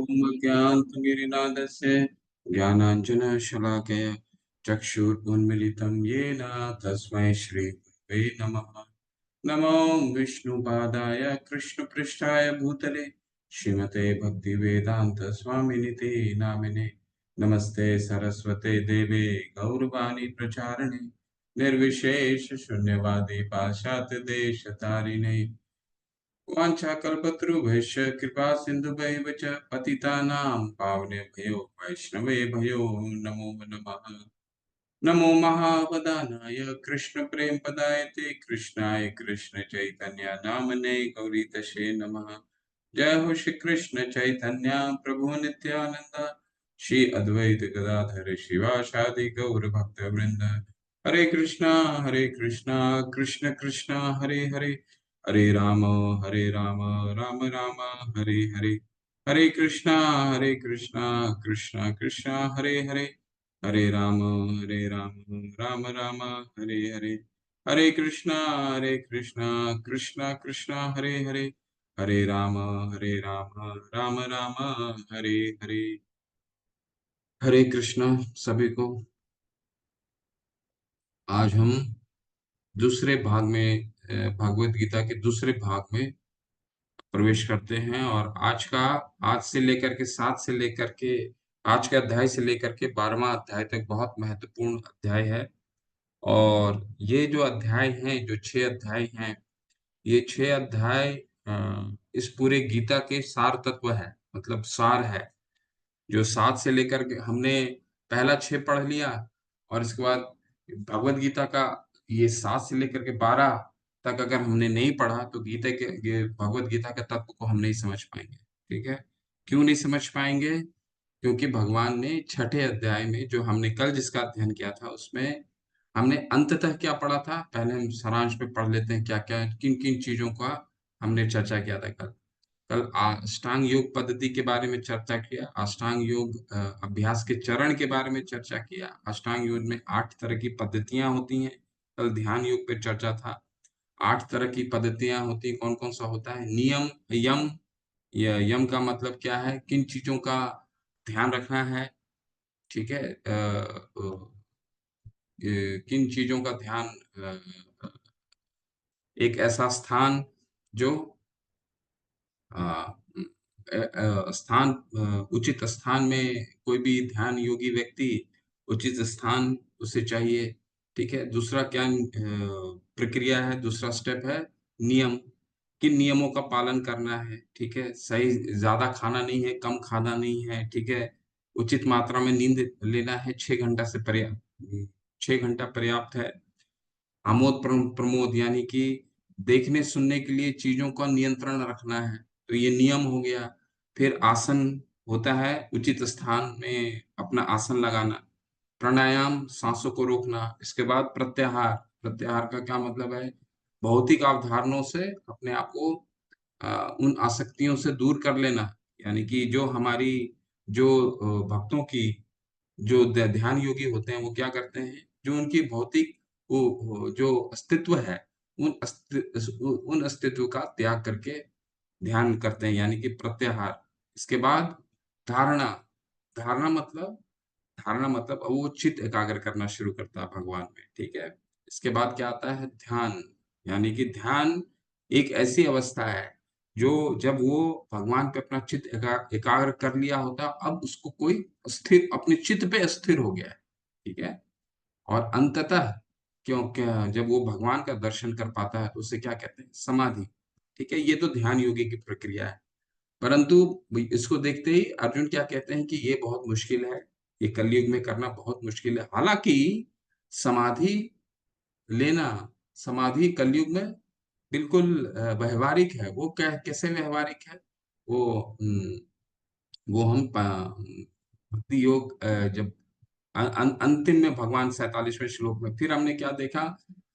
ॐ ज्ञानतिमिरन्धस्य ज्ञानाञ्जनशलाकया चक्षुरुन्मीलितं येन तस्मै श्रीगुरवे नमः। नमो विष्णुपादाय कृष्णपृष्ठाय भूतले श्रीमते भक्तिवेदान्तस्वामिनिते नामिने। नमस्ते सरस्वते देवे गौरवाणी प्रचारिणे निर्विशेष शून्यवादी पाश्चात्य देश तारिणे वाञ्छाकल्पतरुभ्यश्च कृपा सिन्धुभैव च पतितानां पावनेभ्यो वैष्णवेभ्यो नमो नमः। नमो महावदानाय कृष्ण प्रेम पदायते कृष्णाय कृष्ण चैतन्य नामने गौरीतशे नमः। जय हो श्री कृष्ण चैतन्य प्रभु नित्यानंद श्री अद्वैत गदाधर शिवासादि गौर भक्त वृंद। हरे कृष्णा कृष्ण कृष्णा हरे हरे, हरे राम राम राम हरे हरे। हरे कृष्णा कृष्णा कृष्णा हरे हरे, हरे राम राम राम हरे हरे। हरे कृष्णा कृष्णा कृष्णा हरे हरे, हरे राम राम राम हरे हरे। हरे कृष्णा सभी को। आज हम दूसरे भाग में भगवत गीता के दूसरे भाग में प्रवेश करते हैं और आज से लेकर के 7 से लेकर के आज के अध्याय से लेकर के 12वां अध्याय तक बहुत महत्वपूर्ण अध्याय है। और ये जो अध्याय हैं, जो 6 अध्याय हैं, ये 6 अध्याय इस पूरे गीता के सार तत्व है, मतलब सार है। जो 7 से लेकर के हमने पहला 6 पढ़ लिया और इसके बाद भगवत गीता का ये 7 से लेकर के 12 तक अगर हमने नहीं पढ़ा तो गीता के ये भगवत गीता के तत्व को हम नहीं समझ पाएंगे। ठीक है? क्यों नहीं समझ पाएंगे? क्योंकि भगवान ने छठे अध्याय में जो हमने कल जिसका अध्ययन किया था उसमें हमने अंततः क्या पढ़ा था। पहले हम सारांश में पढ़ लेते हैं क्या क्या किन किन चीजों का हमने चर्चा किया था। कल कल अष्टांग योग पद्धति के बारे में चर्चा किया, अष्टांग योग अभ्यास के चरण के बारे में चर्चा किया। अष्टांग योग में 8 तरह की पद्धतियां होती हैं। कल ध्यान योग पे चर्चा था। 8 तरह की पद्धतियां होती, कौन कौन सा होता है? नियम, यम। यम का मतलब क्या है? किन चीजों का ध्यान रखना है। ठीक है? किन चीजों का ध्यान, एक ऐसा स्थान जो उचित स्थान में कोई भी ध्यान योगी व्यक्ति उचित स्थान उसे चाहिए। ठीक है? दूसरा क्या प्रक्रिया है? दूसरा स्टेप है नियम। किन नियमों का पालन करना है। ठीक है? सही, ज्यादा खाना नहीं है, कम खाना नहीं है। ठीक है? उचित मात्रा में नींद लेना है, 6 घंटा से पर्याप्त, 6 घंटा पर्याप्त है। आमोद प्रमोद यानी कि देखने सुनने के लिए चीजों का नियंत्रण रखना है, तो ये नियम हो गया। फिर आसन होता है, उचित स्थान में अपना आसन लगाना। प्राणायाम, सांसों को रोकना। इसके बाद प्रत्याहार। प्रत्याहार का क्या मतलब है? भौतिक अवधारणाओं से अपने आप को उन आसक्तियों से दूर कर लेना। यानी कि जो हमारी जो भक्तों की जो ध्यान योगी होते हैं वो क्या करते हैं, जो उनकी भौतिक वो जो अस्तित्व है, उन अस्तित्व का त्याग करके ध्यान करते हैं, यानी कि प्रत्याहार। इसके बाद धारणा। धारणा मतलब धारणा मतलब वो चित्त एकाग्र करना शुरू करता है भगवान में। ठीक है? इसके बाद क्या आता है? ध्यान। यानी कि ध्यान एक ऐसी अवस्था है जो जब वो भगवान पे अपना चित्त एकाग्र कर लिया होता है, अब उसको कोई स्थिर, अपने चित्त पे स्थिर हो गया है। ठीक है? और अंततः क्यों क्या जब वो भगवान का दर्शन कर पाता है तो उसे क्या कहते हैं? समाधि। ठीक है? ये तो ध्यान योगी की प्रक्रिया है। परंतु इसको देखते ही अर्जुन क्या कहते हैं कि ये बहुत मुश्किल है, ये कलयुग में करना बहुत मुश्किल है। हालांकि समाधि लेना, समाधि कलयुग में बिल्कुल व्यवहारिक है। वो क्या, कैसे व्यवहारिक है? वो वो हम भक्ति योग जब अंतिम में भगवान 47वें श्लोक में फिर हमने क्या देखा?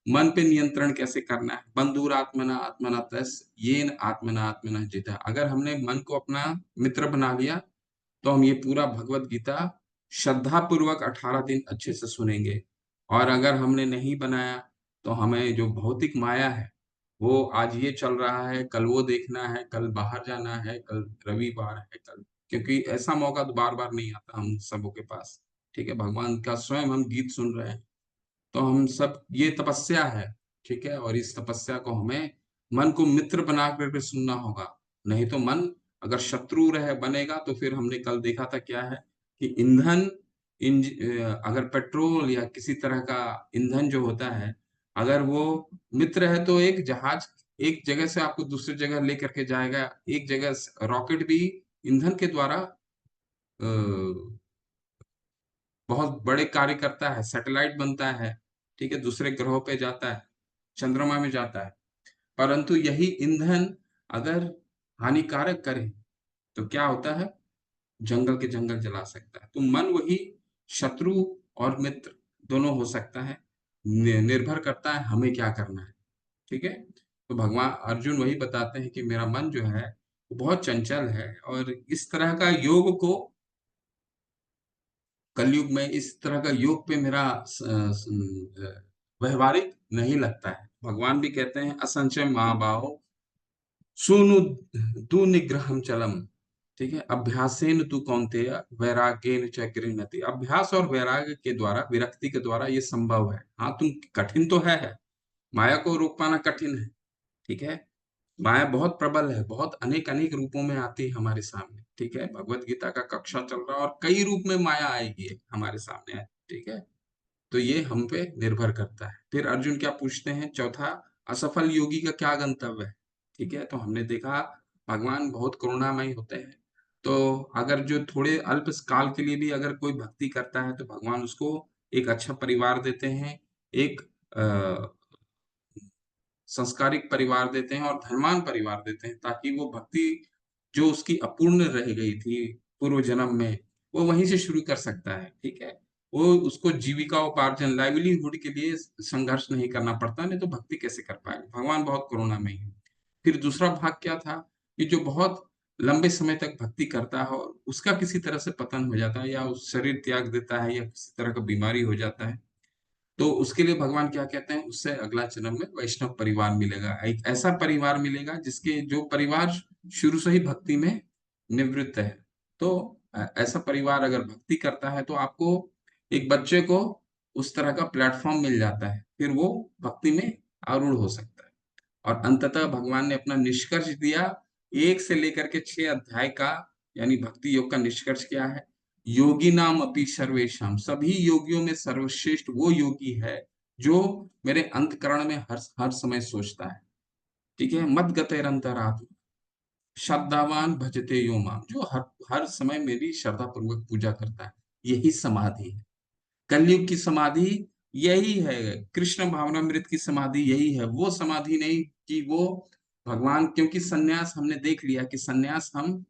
मन पे नियंत्रण कैसे करना है। बंधुर आत्मना आत्मना तस् येन आत्मना आत्मना जिता। अगर हमने मन को अपना मित्र बना लिया तो हम ये पूरा भगवत गीता श्रद्धा पूर्वक 18 दिन अच्छे से सुनेंगे। और अगर हमने नहीं बनाया तो हमें जो भौतिक माया है, वो आज ये चल रहा है, कल वो देखना है, कल बाहर जाना है, कल रविवार है, कल क्योंकि ऐसा मौका तो बार-बार नहीं आता हम सबों के पास, ठीक है? भगवान का स्वयं हम गीत सुन रहे हैं, तो हम सब ये तपस्या है, ठीक है? और इस तपस्या को हमें मन को मित्र बना कर के सुनना होगा, नहीं तो मन अगर शत्रु रहे बनेगा तो फिर हमने कल देखा था क्या है कि अगर पेट्रोल या किसी तरह का ईंधन जो होता है, अगर वो मित्र है तो एक जहाज एक जगह से आपको दूसरी जगह लेकर के जाएगा, एक जगह रॉकेट भी ईंधन के द्वारा अ, बहुत बड़े कार्य करता है, सैटेलाइट बनता है, ठीक है? दूसरे ग्रहों पे जाता है, चंद्रमा में जाता है। परंतु यही ईंधन अगर हानिकारक करे, तो क्या होता है? जंगल के जंगल जला सकता है। तो मन वही शत्रु और मित्र दोनों हो सकता है। निर्भर करता है हमें क्या करना है, ठीक है? तो भगवान अर्जुन वही बताते हैं कि मेरा मन जो है, वो बहुत चंचल है और इस तरह का योग को कलयुग में इस तरह का योग पे मेरा व्यवहारिक नहीं लगता है। भगवान भी कहते हैं असंचय महाबाहो सूनु तू निग्रहम चलम, ठीक है? अभ्यासेन तू कौन्तेय वैराग्येन च गृह्णति। अभ्यास और वैराग्य के द्वारा विरक्ति के द्वारा ये संभव है। हाँ, तुम कठिन तो है, माया को रोक पाना कठिन है, ठीक है? माया बहुत प्रबल है, बहुत अनेक अनेक रूपों में आती है हमारे सामने, ठीक है? भगवत गीता का कक्षा चल रहा है और कई रूप में माया आएगी हमारे सामने, ठीक है? तो ये हम पे निर्भर करता है। फिर अर्जुन क्या पूछते हैं चौथा, असफल योगी का क्या गंतव्य है, ठीक है? तो हमने देखा भगवान बहुत करुणामय होते हैं। तो अगर जो थोड़े अल्प काल के लिए भी अगर कोई भक्ति करता है तो भगवान उसको एक अच्छा परिवार देते हैं, एक संस्कारिक परिवार देते हैं और धनवान परिवार देते हैं ताकि वो भक्ति जो उसकी अपूर्ण रह गई थी पूर्व जन्म में, वो वहीं से शुरू कर सकता है, ठीक है? वो उसको जीविका उपार्जन लाइवलीहुड के लिए संघर्ष नहीं करना पड़ता, नहीं तो भक्ति कैसे कर पाएगा? भगवान बहुत करुणामयी है। फिर दूसरा भाग क्या था कि जो बहुत लंबे समय तक भक्ति करता है और उसका किसी तरह से पतन हो जाता है या उस शरीर त्याग देता है या किसी तरह का बीमारी हो जाता है, तो उसके लिए भगवान क्या कहते हैं, उससे अगला जन्म में वैष्णव परिवार मिलेगा। एक ऐसा परिवार मिलेगा जिसके जो परिवार शुरू से ही भक्ति में निवृत्त है। तो ऐसा परिवार अगर भक्ति करता है तो आपको एक बच्चे को उस तरह का प्लेटफ़ॉर्म मिल जाता है। फिर वो भक्ति में आरूढ़ हो सकता है। और अंततः भगवान ने अपना निष्कर्ष दिया 1 से लेकर के 6 अध्याय का, यानी भक्ति योग का निष्कर्ष क्या है? योगिनाम अपि सर्वेषां, सभी योगियों में सर्वश्रेष्ठ वो योगी है जो मेरे अंतःकरण में हर समय सोचता है, ठीक है? मद्गतैरंतरात्मा श्रद्धावान भजते यो माम, जो हर हर समय मेरी श्रद्धा पूर्वक पूजा करता है। यही समाधि है। कलयुग की समाधि यही है, कृष्ण भावनामृत की समाधि यही है। वो समाधि नहीं कि वो भगवान, क्योंकि सन्यास हमने देख लिया कि सन्यास हम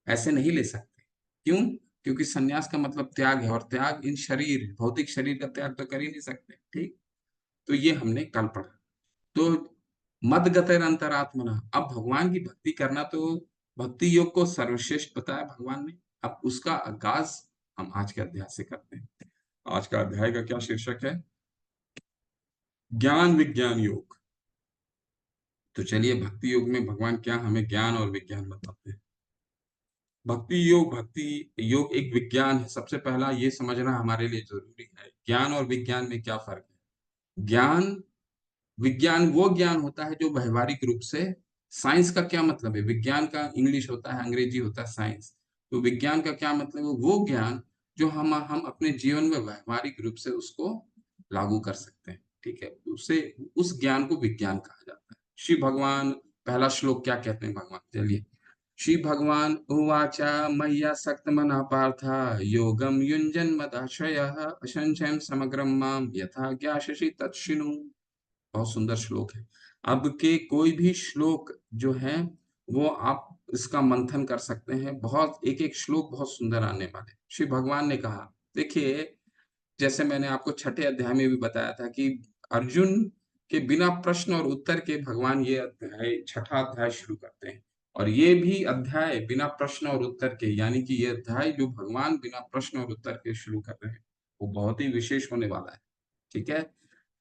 ऐसे नहीं ले सकते। क्यों? क्योंकि सन्यास का मतलब त्याग है और त्याग इन शरीर, भौतिक शरीर का त्याग तो कर ही नहीं सकते, ठीक? तो ये हमने कल पढ़ा। तो मद्गतेर अंतरात्मना, अब भगवान की भक्ति करना तो भक्ति योग को सर्वश्रेष्ठ बताया भगवान ने। अब उसका आगाज़ हम आज के अध्याय से करते हैं। आज का अध्याय का क्या शीर्षक है? ज्ञान विज्ञान योग। तो चलिए भक्ति योग में भगवान क्या हमें ज्ञान और विज्ञान बताते हैं। भक्ति योग एक विज्ञान है। सबसे पहला ये समझना हमारे लिए ज़रूरी है। ज्ञान और विज्ञान में क्या फ़र्क है? विज्ञान वो ज्ञान होता है जो व्यावहारिक रूप से, साइंस का क्या मतलब है? विज्ञान का इंग्लिश होता है, अंग्रेजी होता है साइंस। तो विज्ञान का क्या मतलब है? वो ज्ञान जो हम अपने जीवन में व्यावहारिक रूप से उसको लागू कर सकते हैं, ठीक है? उसे उस ज्ञान को विज्ञान कहा जाता है। श्री भगवान पहला श्लोक क्या कहते हैं भगवान? चलिए, श्री भगवान उवाच मय्यासक्तमनः पार्थ योगं युञ्जन् मदाश्रयः असंशयं समग्रं मां यथा ज्ञास्यसि तच्छृणु। बहुत सुंदर श्लोक है। अब के कोई भी श्लोक जो है वो आप इसका मंथन कर सकते हैं। बहुत एक-एक श्लोक बहुत सुंदर आने वाले हैं। श्री भगवान ने कहा, देखिए जैसे मैंने आपको छठे अध्याय में भी बताया था कि अर्जुन के बिना प्रश्न और उत्तर के भगवान ये अध्याय छठा अध्याय शुरू करते हैं। और ये भी अध्याय बिना प्रश्न और उत्तर के, यानी कि ये अध्याय जो भगवान बिना प्रश्न और उत्तर के शुरू कर रहे हैं, वो बहुत ही विशेष होने वाला है। ठीक है?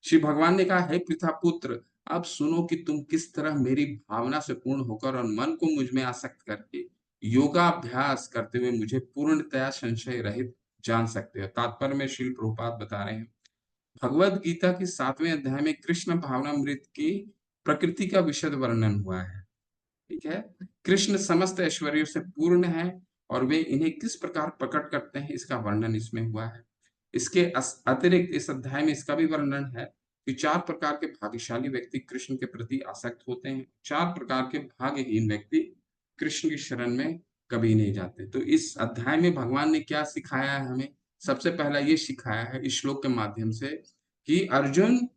श्री भगवान ने कहा, हे पृथा पुत्र, अब सुनो कि तुम किस तरह मेरी भावना से पूर्ण होकर और मन को मुझ में आसक्त करके योगाभ्यास करते हुए मुझे पूर्णतया संशय रहित जान सकते हो। तात्पर्य में श्रील प्रभुपाद बता रहे हैं, भगवद गीता के 7वें अध्याय में कृष्ण भावनामृत की प्रकृति का विशद वर्णन हुआ है। ठीक है, कृष्ण समस्त ऐश्वर्यों से पूर्ण है और वे इन्हें किस प्रकार प्रकट करते हैं इसका वर्णन इसमें हुआ है। इसके अतिरिक्त इस अध्याय में इसका भी वर्णन है कि 4 प्रकार के भाग्यशाली व्यक्ति कृष्ण के प्रति आसक्त होते हैं, 4 प्रकार के भाग्यहीन व्यक्ति कृष्ण की शरण में कभी नहीं जाते। तो इस अध्याय में भगवान ने क्या सिखाया है हमें? सबसे पहला ये सिखाया है इस श्लोक के माध्यम से कि अर्जुन,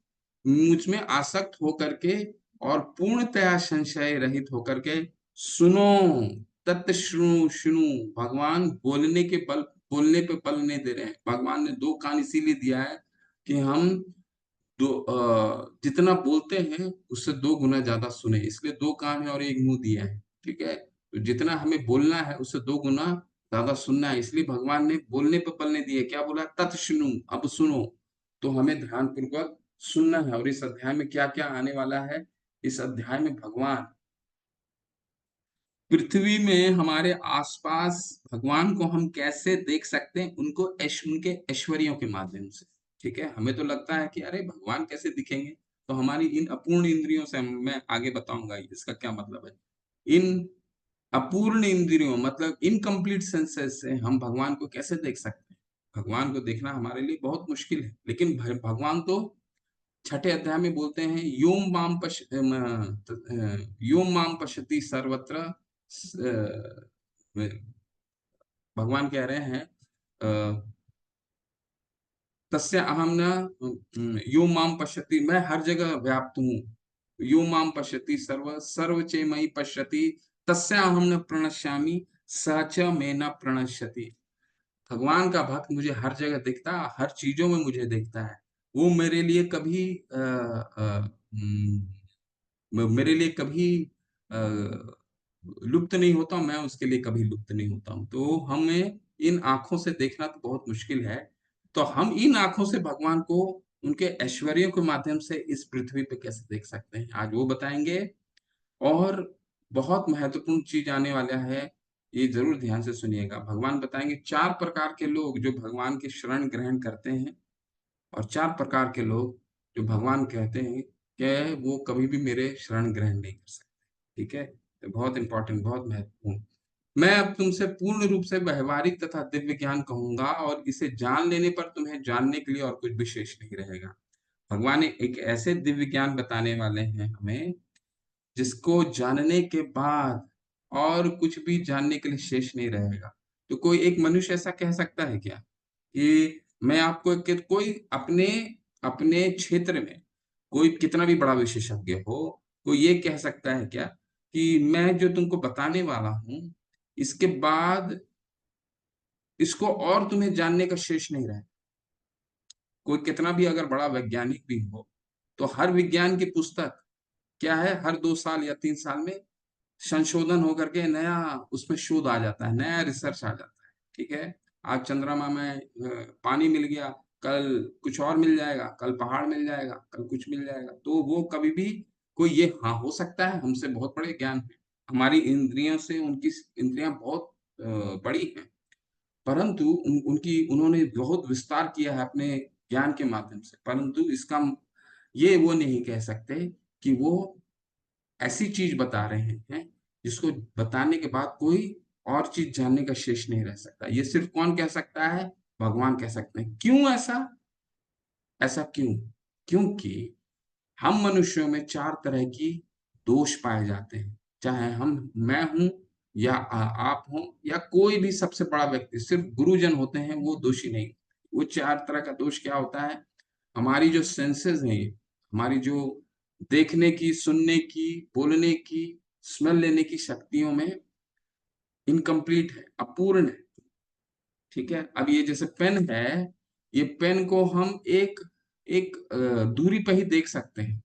मुझ में आसक्त होकर के और पूर्णतया संशय रहित होकर के सुनो, तत् श्रृणु शुनु। भगवान बोलने पे बल नहीं दे रहे हैं। भगवान ने 2 कान इसीलिए दिया है कि हम जितना बोलते हैं उससे 2 गुना ज्यादा सुने, इसलिए 2 कान है और 1 मुंह दिया है। ठीक है, तो जितना हमें बोलना है उससे 2 गुना ज्यादा सुनना है, इसलिए भगवान ने बोलने पे बल नहीं दिया। क्या बोला? तत् सुनु, अब सुनो। तो हमें ध्यान पूर्वक सुनना है। और इस अध्याय में क्या क्या आने वाला है? इस अध्याय में भगवान पृथ्वी में हमारे आसपास भगवान को हम कैसे देख सकते हैं, उनके ऐश्वर्यों के माध्यम से। ठीक है, हमें तो लगता है कि अरे भगवान कैसे दिखेंगे, तो हमारी इन अपूर्ण इंद्रियों से मैं आगे बताऊंगा इसका क्या मतलब है। इन अपूर्ण इंद्रियों मतलब इनकम्प्लीट सेंसेस से हम भगवान को कैसे देख सकते हैं? भगवान को देखना हमारे लिए बहुत मुश्किल है, लेकिन भगवान तो छठे अध्याय में बोलते हैं, योम माम पश्यति सर्वत्र। भगवान कह रहे हैं, तस्य अहम न यो माम पश्यति, मैं हर जगह व्याप्त हूँ। यो माम पश्यति सर्व चे मयि पश्यति, तस्य अहम न प्रणश्यामि, स च मे न प्रणश्यति। भगवान का भक्त मुझे हर जगह दिखता, हर चीजों में मुझे देखता है। वो मेरे लिए कभी मेरे लिए कभी अ, लुप्त नहीं होता, मैं उसके लिए कभी लुप्त नहीं होता हूँ। तो हमें इन आंखों से देखना तो बहुत मुश्किल है। तो हम इन आंखों से भगवान को उनके ऐश्वर्यों के माध्यम से इस पृथ्वी पे कैसे देख सकते हैं, आज वो बताएंगे। और बहुत महत्वपूर्ण चीज आने वाला है, ये जरूर ध्यान से सुनिएगा। भगवान बताएंगे 4 प्रकार के लोग जो भगवान की शरण ग्रहण करते हैं, और 4 प्रकार के लोग जो भगवान कहते हैं कि वो कभी भी मेरे शरण ग्रहण नहीं कर सकते। ठीक है, तो बहुत इंपॉर्टेंट, बहुत महत्वपूर्ण। मैं अब तुमसे पूर्ण रूप से व्यवहारिक तथा दिव्य ज्ञान कहूंगा, और इसे जान लेने पर तुम्हें जानने के लिए और कुछ विशेष नहीं रहेगा। भगवान एक ऐसे दिव्य ज्ञान बताने वाले हैं हमें, जिसको जानने के बाद और कुछ भी जानने के लिए शेष नहीं रहेगा। तो कोई एक मनुष्य ऐसा कह सकता है क्या कि मैं आपको कोई अपने अपने क्षेत्र में कोई कितना भी बड़ा विशेषज्ञ हो, कोई ये कह सकता है क्या कि मैं जो तुमको बताने वाला हूं, इसके बाद इसको और तुम्हें जानने का शेष नहीं रहे? कोई कितना भी अगर बड़ा वैज्ञानिक भी हो, तो हर विज्ञान की पुस्तक क्या है, हर 2 साल या 3 साल में संशोधन होकर के नया उसमें शोध आ जाता है, नया रिसर्च आ जाता है। ठीक है, आज चंद्रमा में पानी मिल गया, कल कुछ और मिल जाएगा, कल पहाड़ मिल जाएगा, कल कुछ मिल जाएगा। तो वो कभी भी कोई ये हाँ हो सकता है, हमसे बहुत बड़े ज्ञान है, हमारी इंद्रियों से उनकी इंद्रियां बहुत बड़ी हैं, परंतु उन्होंने बहुत विस्तार किया है अपने ज्ञान के माध्यम से, परंतु इसका ये वो नहीं कह सकते कि वो ऐसी चीज बता रहे हैं जिसको बताने के बाद कोई और चीज जानने का शेष नहीं रह सकता। ये सिर्फ कौन कह सकता है? भगवान कह सकते हैं। क्यों ऐसा? ऐसा क्यों? क्योंकि हम मनुष्यों में 4 तरह की दोष पाए जाते हैं, चाहे मैं हूं या आप हो या कोई भी सबसे बड़ा व्यक्ति, सिर्फ गुरुजन होते हैं वो दोषी नहीं। वो 4 तरह का दोष क्या होता है? हमारी जो सेंसेस हैं, हमारी जो देखने की, सुनने की, बोलने की, स्मेल लेने की शक्तियों में इनकम्प्लीट है, अपूर्ण है। ठीक है, अब ये जैसे पेन है, ये पेन को हम एक एक दूरी पर ही देख सकते हैं।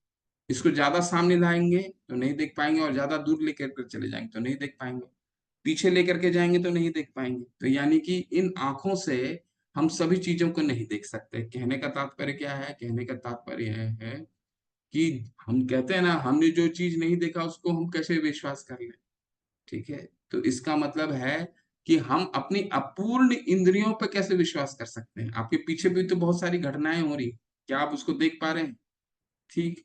इसको ज्यादा सामने लाएंगे तो नहीं देख पाएंगे, और ज्यादा दूर लेकर कर चले जाएंगे तो नहीं देख पाएंगे, पीछे लेकर के जाएंगे तो नहीं देख पाएंगे। तो यानी कि इन आंखों से हम सभी चीजों को नहीं देख सकते। कहने का तात्पर्य क्या है? कहने का तात्पर्य है कि हम कहते हैं ना, हमने जो चीज नहीं देखा उसको हम कैसे विश्वास कर लें। ठीक है, तो इसका मतलब है कि हम अपनी अपूर्ण इंद्रियों पे कैसे विश्वास कर सकते हैं? आपके पीछे भी तो बहुत सारी घटनाएं हो रही, क्या आप उसको देख पा रहे हैं? ठीक,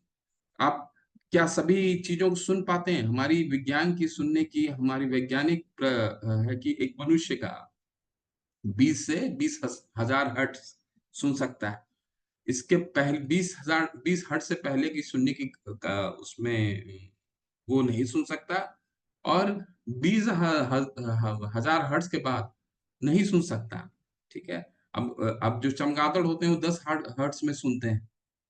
आप क्या सभी चीजों को सुन पाते हैं? हमारी विज्ञान की सुनने की हमारी वैज्ञानिक है कि एक मनुष्य का 20 से 20,000 हर्ट्ज सुन सकता है। इसके पहले 20 हर्ट्ज से पहले की सुनने की उसमें वो नहीं सुन सकता, और 20,000 हर्ट्ज के बाद नहीं सुन सकता। ठीक है, अब जो चमगादड़ होते हैं वो 10 हर्ट्ज में सुनते हैं।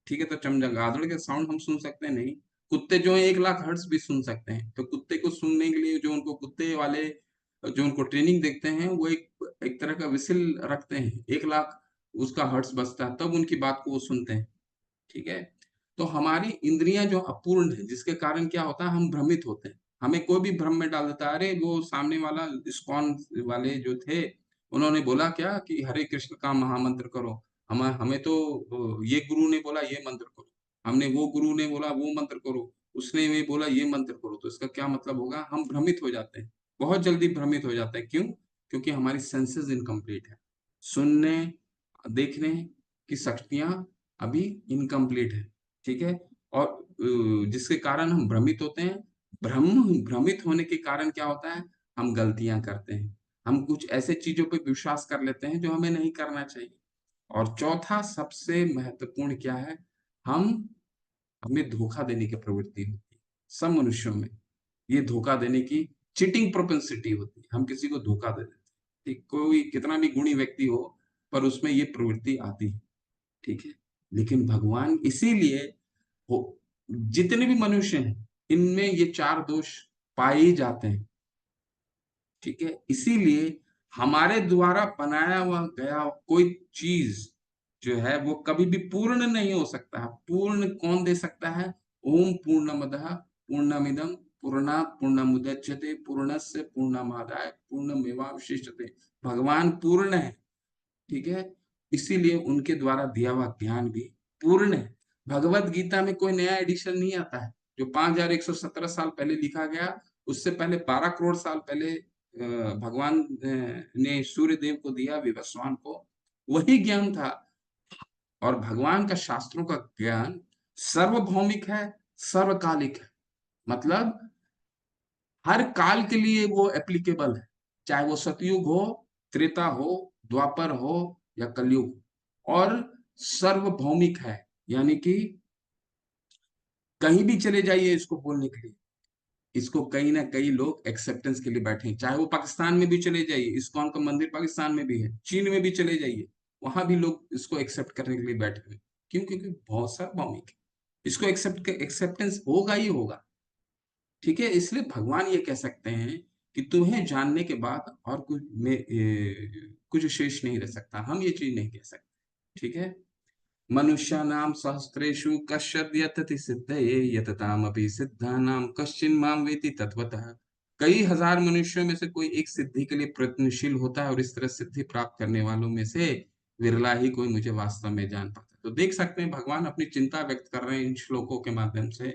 ठीक है, तो चमगादड़ के साउंड हम सुन सकते हैं नहीं। कुत्ते जो है 1 लाख हर्ट्ज भी सुन सकते हैं। तो कुत्ते को सुनने के लिए जो उनको कुत्ते वाले जो उनको ट्रेनिंग देखते हैं वो एक एक तरह का विसिल रखते हैं, 1 लाख उसका हर्ट्ज बजता है तब उनकी बात को वो सुनते हैं। ठीक है, तो हमारी इंद्रियां जो अपूर्ण है, जिसके कारण क्या होता है, हम भ्रमित होते हैं। हमें कोई भी भ्रम में डाल देता है। अरे वो सामने वाला इस्कॉन वाले जो थे, उन्होंने बोला क्या कि हरे कृष्ण का महामंत्र करो। हमें हमें तो ये गुरु ने बोला ये मंत्र करो, हमने वो गुरु ने बोला वो मंत्र करो, उसने ये बोला ये मंत्र करो। तो इसका क्या मतलब होगा? हम भ्रमित हो जाते हैं, बहुत जल्दी भ्रमित हो जाते हैं। क्यों? क्योंकि हमारी सेंसेस इनकम्प्लीट है। सुनने देखने की शक्तियां अभी इनकम्प्लीट है। ठीक है, और जिसके कारण हम भ्रमित होते हैं। भ्रमित होने के कारण क्या होता है? हम गलतियां करते हैं, हम कुछ ऐसे चीजों पे विश्वास कर लेते हैं जो हमें नहीं करना चाहिए। और चौथा सबसे महत्वपूर्ण क्या है? हम हमें धोखा देने की प्रवृत्ति होती है सब मनुष्यों में। ये धोखा देने की चीटिंग प्रोपेंसिटी होती है, हम किसी को धोखा दे देते हैं। ठीक, कोई कितना भी गुणी व्यक्ति हो, पर उसमें ये प्रवृत्ति आती है। ठीक है, लेकिन भगवान इसीलिए वो जितने भी मनुष्य हैं इनमें ये 4 दोष पाए ही जाते हैं। ठीक है, इसीलिए हमारे द्वारा बनाया हुआ गया कोई चीज जो है वो कभी भी पूर्ण नहीं हो सकता है। पूर्ण कौन दे सकता है? ओम पूर्णमदः पूर्णमिदं पूर्णात् पूर्णमुदच्यते पूर्णस्य पूर्णमादाय पूर्णमेवावशिष्यते। भगवान पूर्ण है। ठीक है, इसीलिए उनके द्वारा दिया हुआ ज्ञान भी पूर्ण है। भगवत गीता में कोई नया एडिशन नहीं आता है। जो 5117 साल पहले लिखा गया, उससे पहले 12 करोड़ साल पहले भगवान ने सूर्य देव को दिया, विवस्वान को, वही ज्ञान था। और भगवान का शास्त्रों का ज्ञान सर्वभौमिक है, सर्वकालिक है। मतलब हर काल के लिए वो एप्लीकेबल है, चाहे वो सतयुग हो, त्रेता हो, द्वापर हो या कलयुग। और सर्वभौमिक है, यानी कि कहीं भी चले जाइए इसको बोलने के लिए, इसको कहीं ना कहीं लोग एक्सेप्टेंस के लिए बैठे हैं। चाहे वो पाकिस्तान में भी चले जाइए, इस्कॉन का मंदिर पाकिस्तान में भी है, चीन में भी चले जाइए, वहां भी लोग इसको एक्सेप्ट करने के लिए बैठे हुए हैं। क्यों? क्योंकि बहुत सार्वभौमिक है, इसको एक्सेप्टेंस होगा ही होगा। ठीक है, इसलिए भगवान ये कह सकते हैं कि तुम्हें जानने के बाद और कुछ शेष नहीं रह सकता। हम ये चीज नहीं कह सकते। ठीक है, मनुष्याणां सहस्रेषु कश्चिद् यतति सिद्धये यततामपि सिद्धानां कश्चिन् मां वेति तत्वतः। कई हजार मनुष्यों में से कोई एक सिद्धि के लिए प्रयत्नशील होता है, और इस तरह सिद्धि प्राप्त करने वालों में से विरला ही कोई मुझे वास्तव में जान पाता है। तो देख सकते हैं भगवान अपनी चिंता व्यक्त कर रहे हैं इन श्लोकों के माध्यम से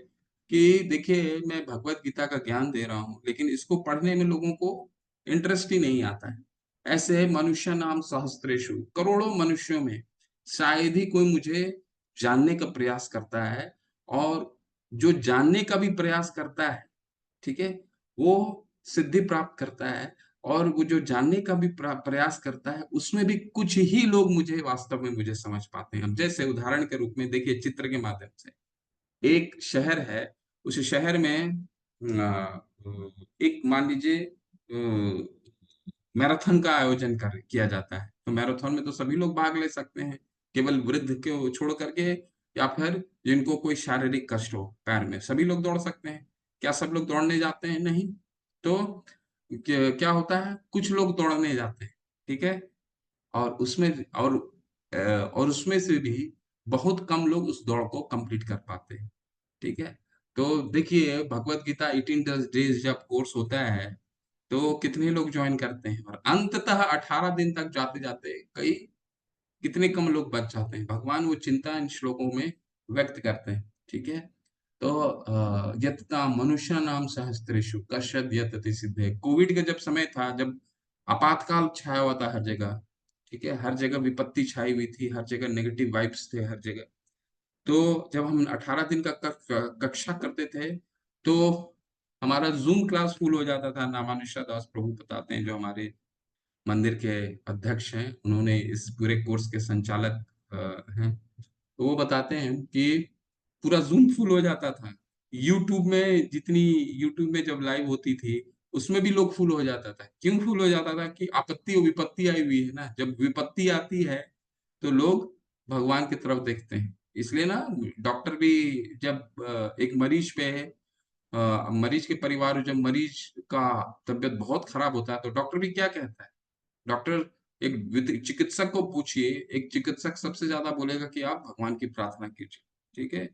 कि देखिए, मैं भगवत गीता का ज्ञान दे रहा हूँ, लेकिन इसको पढ़ने में लोगों को इंटरेस्ट ही नहीं आता है। ऐसे मनुष्य नाम सहस्त्रेषु, करोड़ों मनुष्यों में शायद ही कोई मुझे जानने का प्रयास करता है। और जो जानने का भी प्रयास करता है, ठीक है, वो सिद्धि प्राप्त करता है। और वो जो जानने का भी प्रयास करता है, उसमें भी कुछ ही लोग मुझे वास्तव में मुझे समझ पाते हैं। अब जैसे उदाहरण के रूप में देखिए, चित्र के माध्यम से एक शहर है, उस शहर में एक मान लीजिए मैराथन का आयोजन किया जाता है। तो मैराथन में तो सभी लोग भाग ले सकते हैं, केवल वृद्ध को छोड़ करके, या फिर जिनको कोई शारीरिक कष्ट हो पैर में, सभी लोग दौड़ सकते हैं। क्या सब लोग दौड़ने जाते हैं? नहीं। तो क्या होता है, कुछ लोग दौड़ने जाते हैं। ठीक है, और उसमें और उसमें से भी बहुत कम लोग उस दौड़ को कंप्लीट कर पाते हैं। ठीक है, तो देखिए भगवत गीता 18 डेज जब कोर्स होता है, तो कितने लोग ज्वाइन करते हैं, और अंततः 18 दिन तक जाते जाते कई कितने कम लोग बच जाते हैं। भगवान वो चिंता इन श्लोकों में व्यक्त करते हैं। ठीक है, तो यत्ता मनुष्याणाम सहस्त्रेषु कश्चिद् यतति सिद्धे। कोविड का जब समय था, जब आपातकाल छाया हुआ था हर जगह, ठीक है? हर जगह विपत्ति छाई हुई थी, हर जगह नेगेटिव वाइब्स थे हर जगह। तो जब हम 18 दिन का कक्षा करते थे, तो हमारा ज़ूम क्लास फुल हो जाता था। रामानुजा दास प्रभु बताते हैं, जो हमारे मंदिर के अध्यक्ष हैं, उन्होंने इस पूरे कोर्स के संचालक हैं। तो वो बताते हैं कि पूरा ज़ूम फुल हो जाता था। यूट्यूब में जितनी यूट्यूब में जब लाइव होती थी, उसमें भी लोग फुल हो जाता था। क्यों फुल हो जाता था? कि आपत्ति और विपत्ति आई हुई है ना। जब विपत्ति आती है, तो लोग भगवान की तरफ देखते हैं। इसलिए ना, डॉक्टर भी जब एक मरीज पे मरीज के परिवार, जब मरीज का तबीयत बहुत खराब होता है, तो डॉक्टर भी क्या कहता है? डॉक्टर, एक चिकित्सक को पूछिए, एक चिकित्सक सबसे ज्यादा बोलेगा कि आप भगवान की प्रार्थना कीजिए, ठीक है?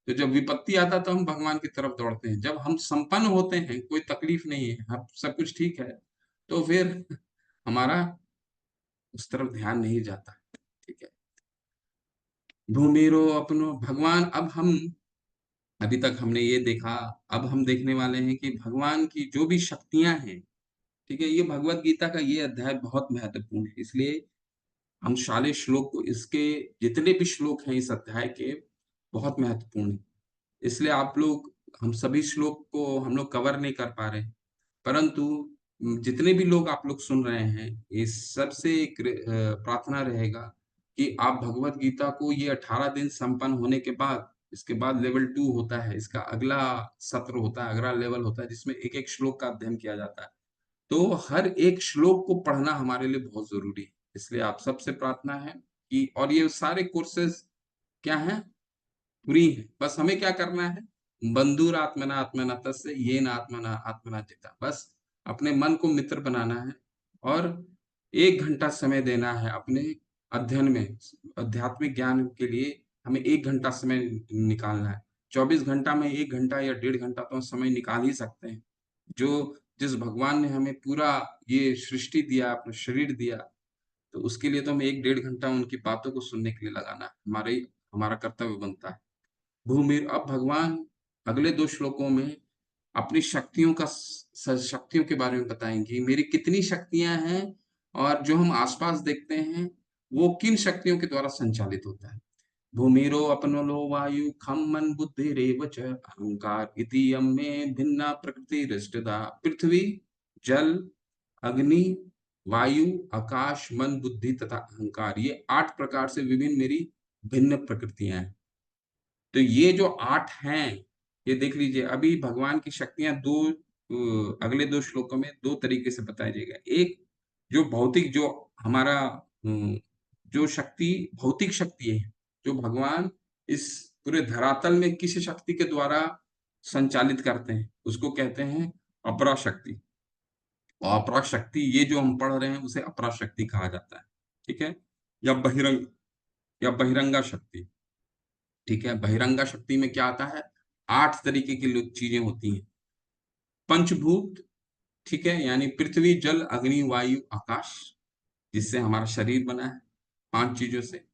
तो जब विपत्ति आता है, तो हम भगवान की तरफ दौड़ते हैं। जब हम संपन्न होते हैं, कोई तकलीफ नहीं है, हम सब कुछ ठीक है, तो फिर हमारा उस तरफ ध्यान नहीं जाता, ठीक है? भूमिरो अपनो भगवान। अब हम, अभी तक हमने ये देखा, अब हम देखने वाले हैं कि भगवान की जो भी शक्तियां हैं, ठीक है? ये भगवत गीता का ये अध्याय बहुत महत्वपूर्ण है, इसलिए हम शालेय श्लोक को, इसके जितने भी श्लोक हैं इस अध्याय के, बहुत महत्वपूर्ण है। इसलिए आप लोग, हम सभी श्लोक को हम लोग कवर नहीं कर पा रहे, परंतु जितने भी लोग आप लोग सुन रहे हैं, ये सबसे एक प्रार्थना रहेगा कि आप भगवत गीता को, ये 18 दिन संपन्न होने के बाद, इसके बाद लेवल 2 होता है, इसका अगला सत्र होता है, अगला लेवल होता है, जिसमें एक एक श्लोक का अध्ययन किया जाता है। तो हर एक श्लोक को पढ़ना हमारे लिए बहुत जरूरी है। इसलिए आप सबसे प्रार्थना है कि, और ये सारे कोर्सेज क्या हैं? फ्री है। बस हमें क्या करना है? बंधुर आत्मना आत्मना तस्य येन आत्मना आत्मना जिता। बस अपने मन को मित्र बनाना है, और 1 घंटा समय देना है अपने अध्ययन में। आध्यात्मिक ज्ञान के लिए हमें 1 घंटा समय निकालना है। 24 घंटा में 1 घंटा या 1.5 घंटा तो हम समय निकाल ही सकते हैं। जो जिस भगवान ने हमें पूरा ये सृष्टि दिया, अपना शरीर दिया, तो उसके लिए तो हमें 1 1.5 घंटा उनकी बातों को सुनने के लिए लगाना है। हमारा कर्तव्य बनता है। भूमिर, अब भगवान अगले 2 श्लोकों में अपनी शक्तियों का शक्तियों के बारे में बताएंगे। मेरी कितनी शक्तियां हैं, और जो हम आसपास देखते हैं, वो किन शक्तियों के द्वारा संचालित होता है। भूमिरो अपनलो वायु खम मन बुद्धि रेव च अहंकार इति यम में भिन्ना प्रकृति रिष्टदा। पृथ्वी, जल, अग्नि, वायु, आकाश, मन, बुद्धि तथा अहंकार, ये 8 प्रकार से विभिन्न मेरी भिन्न प्रकृतियां हैं। तो ये जो 8 हैं, ये देख लीजिए। अभी भगवान की शक्तियां दो, अगले 2 श्लोकों में 2 तरीके से बताया जाएगा। एक, जो भौतिक, जो हमारा जो शक्ति, भौतिक शक्ति है, जो भगवान इस पूरे धरातल में किस शक्ति के द्वारा संचालित करते हैं, उसको कहते हैं अपरा शक्ति। और अपरा शक्ति, ये जो हम पढ़ रहे हैं, उसे अपरा शक्ति कहा जाता है, ठीक है? या बहिरंगा शक्ति, ठीक है? बहिरंगा शक्ति में क्या आता है? 8 तरीके की चीजें होती हैं। पंचभूत, ठीक है? यानी पृथ्वी, जल, अग्नि, वायु, आकाश, जिससे हमारा शरीर बना है, 5 चीजों से।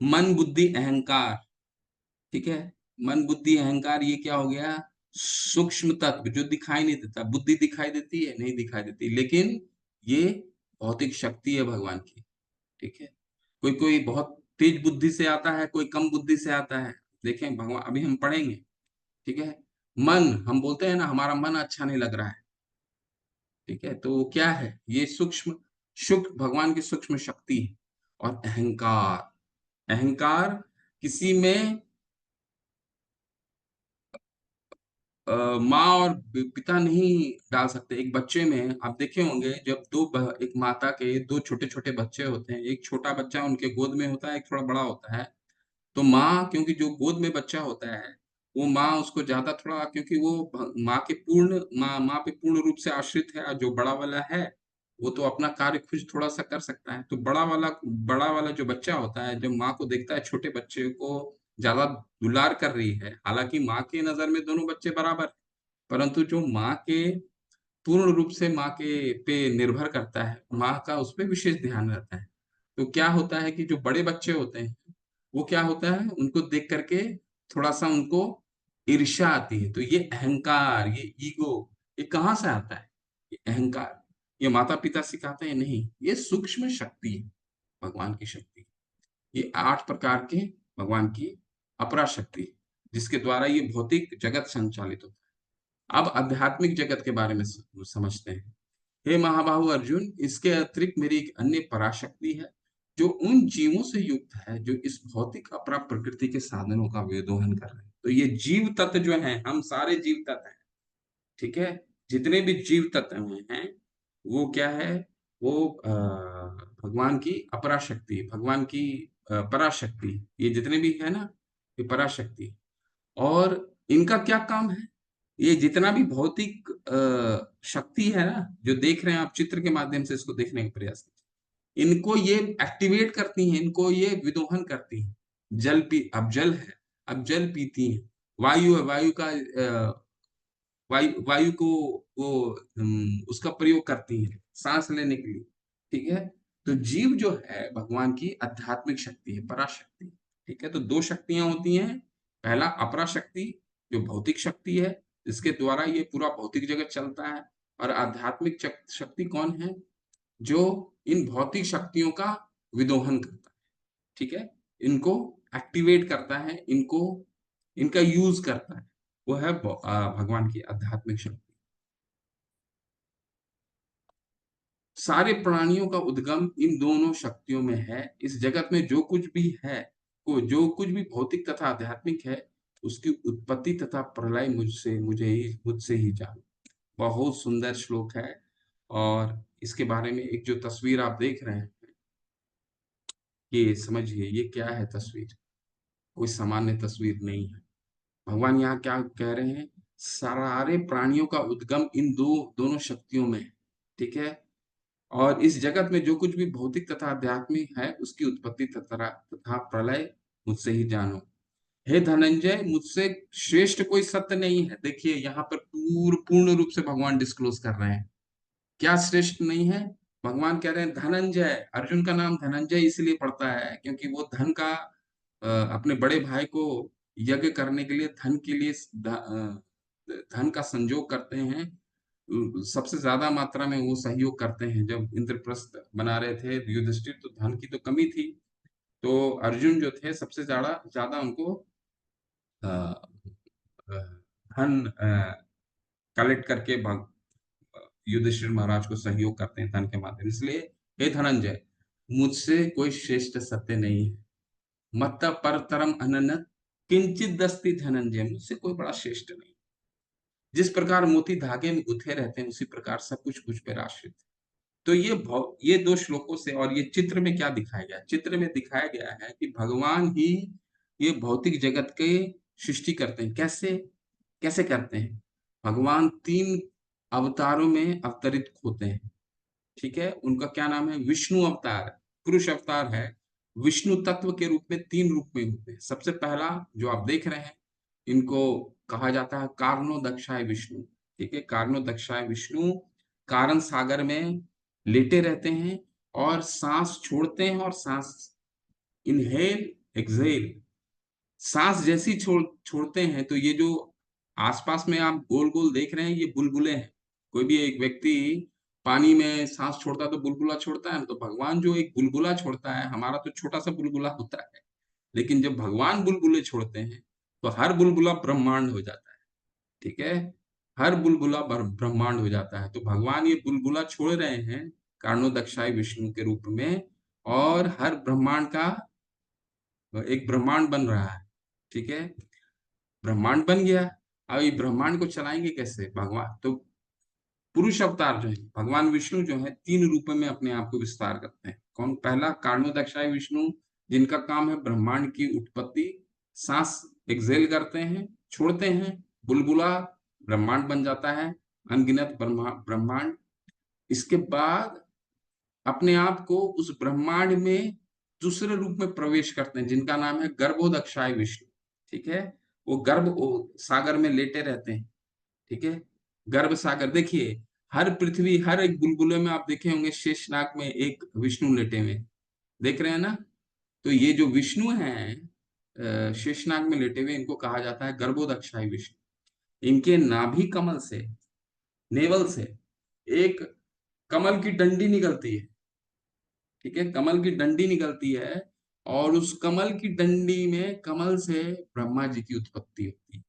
मन, बुद्धि, अहंकार, ठीक है? मन, बुद्धि, अहंकार, ये क्या हो गया? सूक्ष्म तत्व, जो दिखाई नहीं देता। बुद्धि दिखाई देती है? नहीं दिखाई देती, लेकिन ये भौतिक शक्ति है भगवान की, ठीक है? कोई कोई बहुत तेज बुद्धि से आता है, कोई कम बुद्धि से आता है। देखें, भगवान अभी हम पढ़ेंगे, ठीक है? मन, हम बोलते हैं ना, हमारा मन अच्छा नहीं लग रहा है, ठीक है? तो वो क्या है? ये सूक्ष्म, भगवान की सूक्ष्म शक्ति है। और अहंकार, अहंकार किसी में माँ और पिता नहीं डाल सकते। एक बच्चे में आप देखे होंगे, जब एक माता के 2 छोटे-छोटे बच्चे होते हैं, एक छोटा बच्चा उनके गोद में होता है, एक थोड़ा बड़ा होता है। तो माँ, क्योंकि जो गोद में बच्चा होता है, वो माँ उसको ज्यादा थोड़ा, क्योंकि वो माँ पे पूर्ण रूप से आश्रित है। और जो बड़ा वाला है, वो तो अपना कार्य खुद थोड़ा सा कर सकता है। तो बड़ा वाला जो बच्चा होता है, जब माँ को देखता है छोटे बच्चे को ज्यादा दुलार कर रही है, हालांकि माँ के नजर में दोनों बच्चे बराबर हैं, परंतु जो माँ के पूर्ण रूप से माँ के पे निर्भर करता है, माँ का उस पे विशेष ध्यान रहता है। तो क्या होता है कि जो बड़े बच्चे होते हैं, वो क्या होता है, उनको देख करके थोड़ा सा उनको ईर्ष्या आती है। तो ये अहंकार, ये ईगो, ये कहाँ से आता है? ये अहंकार, ये माता पिता सिखाते हैं? नहीं, ये सूक्ष्म शक्ति है, भगवान की शक्ति। ये 8 प्रकार के भगवान की अपरा शक्ति, जिसके द्वारा ये भौतिक जगत संचालित होता है। अब आध्यात्मिक जगत के बारे में समझते हैं। हे महाबाहु अर्जुन, इसके अतिरिक्त मेरी एक अन्य पराशक्ति है, जो उन जीवों से युक्त है जो इस भौतिक अपरा प्रकृति के साधनों का विदोहन कर रहे हैं। तो ये जीव तत्व जो हैं, हम सारे जीव तत्व हैं, ठीक है? जितने भी जीव तत्व में हैं, वो क्या है? वो भगवान की अपरा शक्ति, भगवान की पराशक्ति। ये जितने भी है ना, ये पराशक्ति। और इनका क्या काम है? ये जितना भी भौतिक शक्ति है ना, जो देख रहे हैं आप, चित्र के माध्यम से इसको देखने का प्रयास कीजिए। इनको ये एक्टिवेट करती हैं, इनको ये विदोहन करती हैं। अब जल है, अब जल पीती हैं। वायु है, वायु का वायु वायु को वो उसका प्रयोग करती हैं सांस लेने के लिए, ठीक है? तो जीव जो है भगवान की आध्यात्मिक शक्ति है, पराशक्ति, ठीक है? तो दो शक्तियां होती हैं। पहला अपरा शक्ति, जो भौतिक शक्ति है, इसके द्वारा ये पूरा भौतिक जगत चलता है। और आध्यात्मिक शक्ति कौन है? जो इन भौतिक शक्तियों का विदोहन करता है, ठीक है? इनको एक्टिवेट करता है, इनको इनका यूज करता है। वो है भगवान की आध्यात्मिक शक्ति। सारे प्राणियों का उद्गम इन दोनों शक्तियों में है। इस जगत में जो कुछ भी है, को जो कुछ भी भौतिक तथा आध्यात्मिक है, उसकी उत्पत्ति तथा प्रलय मुझसे ही जानो। बहुत सुंदर श्लोक है। और इसके बारे में एक जो तस्वीर आप देख रहे हैं, ये समझिए, ये क्या है तस्वीर? कोई सामान्य तस्वीर नहीं है। भगवान यहाँ क्या कह रहे हैं? सारे प्राणियों का उद्गम इन दोनों शक्तियों में है, ठीक है? और इस जगत में जो कुछ भी भौतिक तथा आध्यात्मिक है, उसकी उत्पत्ति तथा प्रलय मुझसे ही जानो। हे धनंजय, मुझसे श्रेष्ठ कोई सत्य नहीं है। देखिए यहाँ पर पूर्ण रूप से भगवान डिस्क्लोज कर रहे हैं, क्या श्रेष्ठ नहीं है? भगवान कह रहे हैं धनंजय। अर्जुन का नाम धनंजय इसलिए पड़ता है क्योंकि वो धन का अपने बड़े भाई को यज्ञ करने के लिए, धन के लिए धन का संयोग करते हैं। सबसे ज्यादा मात्रा में वो सहयोग करते हैं। जब इंद्रप्रस्थ बना रहे थे युधिष्ठिर, तो धन की तो कमी थी, तो अर्जुन जो थे सबसे ज्यादा ज्यादा उनको अ, अ, धन कलेक्ट करके युधिष्ठिर महाराज को सहयोग करते हैं धन के माध्यम। इसलिए हे धनंजय, मुझसे कोई श्रेष्ठ सत्य नहीं है। मत्त परतरम अनन्यत् किंचित दस्ति धनंजय, मुझसे कोई बड़ा श्रेष्ठ नहीं। जिस प्रकार मोती धागे में गुथे रहते हैं, उसी प्रकार सब कुछ मुझ पर आश्रित है। तो ये दो श्लोकों से, और ये चित्र में क्या दिखाया गया? चित्र में दिखाया गया है कि भगवान ही ये भौतिक जगत के सृष्टि करते हैं। कैसे? कैसे करते हैं? भगवान 3 अवतारों में अवतरित होते हैं, ठीक है? उनका क्या नाम है? विष्णु अवतार, पुरुष अवतार है। विष्णु तत्व के रूप में 3 रूप में होते हैं। सबसे पहला जो आप देख रहे हैं, इनको कहा जाता है कारणो दक्षाय विष्णु, ठीक है? कारणो दक्षाय विष्णु कारण सागर में लेटे रहते हैं और सांस छोड़ते हैं और सांस इनहेल एक्सहेल, सांस जैसी छोड़ते हैं, तो ये जो आसपास में आप गोल गोल देख रहे हैं, ये बुलबुले हैं। कोई भी एक व्यक्ति पानी में सांस छोड़ता है तो बुलबुला छोड़ता है ना, तो भगवान जो एक बुलबुला छोड़ता है, हमारा तो छोटा सा बुलबुला होता है, लेकिन जब भगवान बुलबुले छोड़ते हैं, तो हर बुलबुला ब्रह्मांड हो जाता है, ठीक है? हर बुलबुला ब्रह्मांड हो जाता है। तो भगवान ये बुलबुला छोड़ रहे हैं कारणोदक्षाय विष्णु के रूप में, और हर ब्रह्मांड का एक ब्रह्मांड बन रहा है, ठीक है? ब्रह्मांड बन गया। अब ये ब्रह्मांड को चलाएंगे कैसे भगवान? तो पुरुष अवतार जो है भगवान विष्णु जो है, 3 रूपों में अपने आप को विस्तार करते हैं। कौन? पहला कारणोदक्षाय विष्णु, जिनका काम है ब्रह्मांड की उत्पत्ति। सांस एक्सहेल करते हैं, छोड़ते हैं, बुलबुला ब्रह्मांड बन जाता है, अनगिनत ब्रह्मांड। इसके बाद अपने आप को उस ब्रह्मांड में दूसरे रूप में प्रवेश करते हैं, जिनका नाम है गर्भोदक्षाय विष्णु, ठीक है? वो सागर में लेटे रहते हैं, ठीक है? गर्भ सागर देखिए, हर पृथ्वी, हर एक बुलबुले में आप देखे होंगे शेषनाग में एक विष्णु लेटे हुए, देख रहे हैं ना? तो ये जो विष्णु हैं, शेषनाग में लेटे हुए, इनको कहा जाता है गर्भोदक्षाई विष्णु। इनके नाभि कमल से, नेवल से एक कमल की डंडी निकलती है, ठीक है, कमल की डंडी निकलती है, और उस कमल की डंडी में कमल से ब्रह्मा जी की उत्पत्ति होती है।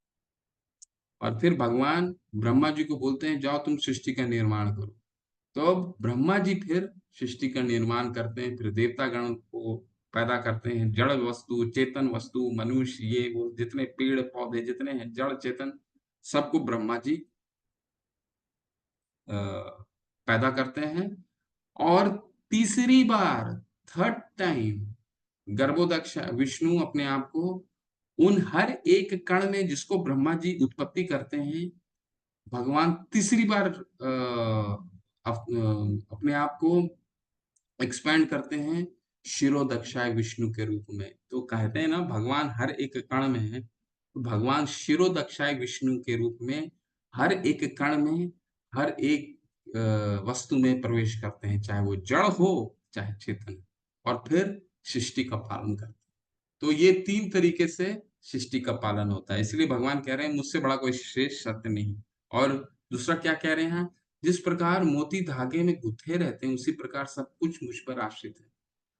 और फिर भगवान ब्रह्मा जी को बोलते हैं जाओ तुम सृष्टि का निर्माण करो। तो अब ब्रह्मा जी फिर सृष्टि का निर्माण करते हैं, फिर देवता गण को पैदा करते हैं, जड़ वस्तु, चेतन वस्तु, मनुष्य, ये वो जितने पेड़ पौधे जितने हैं जड़ चेतन, सबको ब्रह्मा जी अ, पैदा करते हैं। और तीसरी बार, थर्ड टाइम, गर्भोदक्ष विष्णु अपने आप को उन हर एक कण में जिसको ब्रह्मा जी उत्पत्ति करते हैं, भगवान तीसरी बार अपने आप को एक्सपैंड करते हैं शिरोदक्षाय विष्णु के रूप में। तो कहते हैं ना भगवान हर एक कण में है, तो भगवान शिरोदक्षाय विष्णु के रूप में हर एक कण में, हर एक वस्तु में प्रवेश करते हैं, चाहे वो जड़ हो चाहे चेतन, और फिर सृष्टि का पालन करते हैं। तो ये तीन तरीके से सृष्टि का पालन होता है, इसलिए भगवान कह रहे हैं मुझसे बड़ा कोई श्रेष्ठ सत्य नहीं। और दूसरा क्या कह रहे हैं, जिस प्रकार मोती धागे में गुथे रहते हैं उसी प्रकार सब कुछ मुझ पर आश्रित है।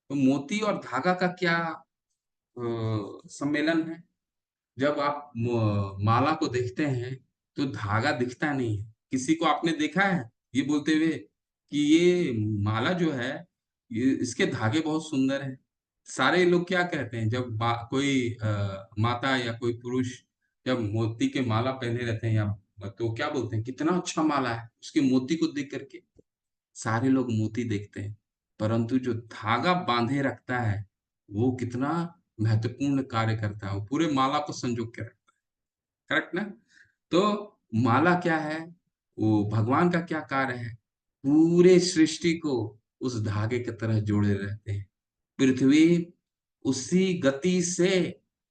तो मोती और धागा का क्या सम्मेलन है। जब आप माला को देखते हैं तो धागा दिखता नहीं है। किसी को आपने देखा है ये बोलते हुए कि ये माला जो है, ये इसके धागे बहुत सुंदर हैं। सारे लोग क्या कहते हैं जब कोई माता या कोई पुरुष जब मोती के माला पहने रहते हैं, या तो क्या बोलते हैं कितना अच्छा माला है, उसके मोती को देख करके सारे लोग मोती देखते हैं, परंतु जो धागा बांधे रखता है वो कितना महत्वपूर्ण कार्य करता है, वो पूरे माला को संजो के रखता है। करेक्ट ना। तो माला क्या है, वो भगवान का क्या कार्य है, पूरे सृष्टि को उस धागे की तरह जोड़े रहते हैं। पृथ्वी उसी गति से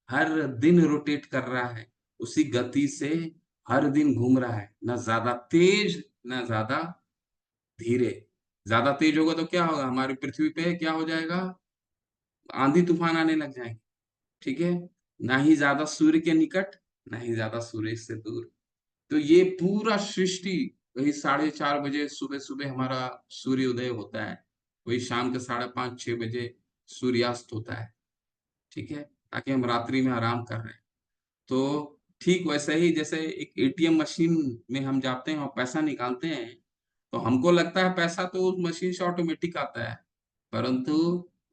हर दिन रोटेट कर रहा है, उसी गति से हर दिन घूम रहा है, ना ज्यादा तेज ना ज्यादा धीरे। ज्यादा तेज होगा तो क्या होगा, हमारी पृथ्वी पे क्या हो जाएगा, आंधी तूफान आने लग जाएंगे, ठीक है। ना ही ज्यादा सूर्य के निकट, ना ही ज्यादा सूर्य से दूर। तो ये पूरा सृष्टि, वही 4:30 बजे सुबह सुबह हमारा सूर्योदय होता है, वही शाम के 5:30-6 बजे सूर्यास्त होता है, ठीक है, ताकि हम रात्रि में आराम कर रहे हैं। तो ठीक वैसे ही जैसे एक एटीएम मशीन में हम जाते हैं और पैसा निकालते हैं, तो हमको लगता है पैसा तो उस मशीन से ऑटोमेटिक आता है, परंतु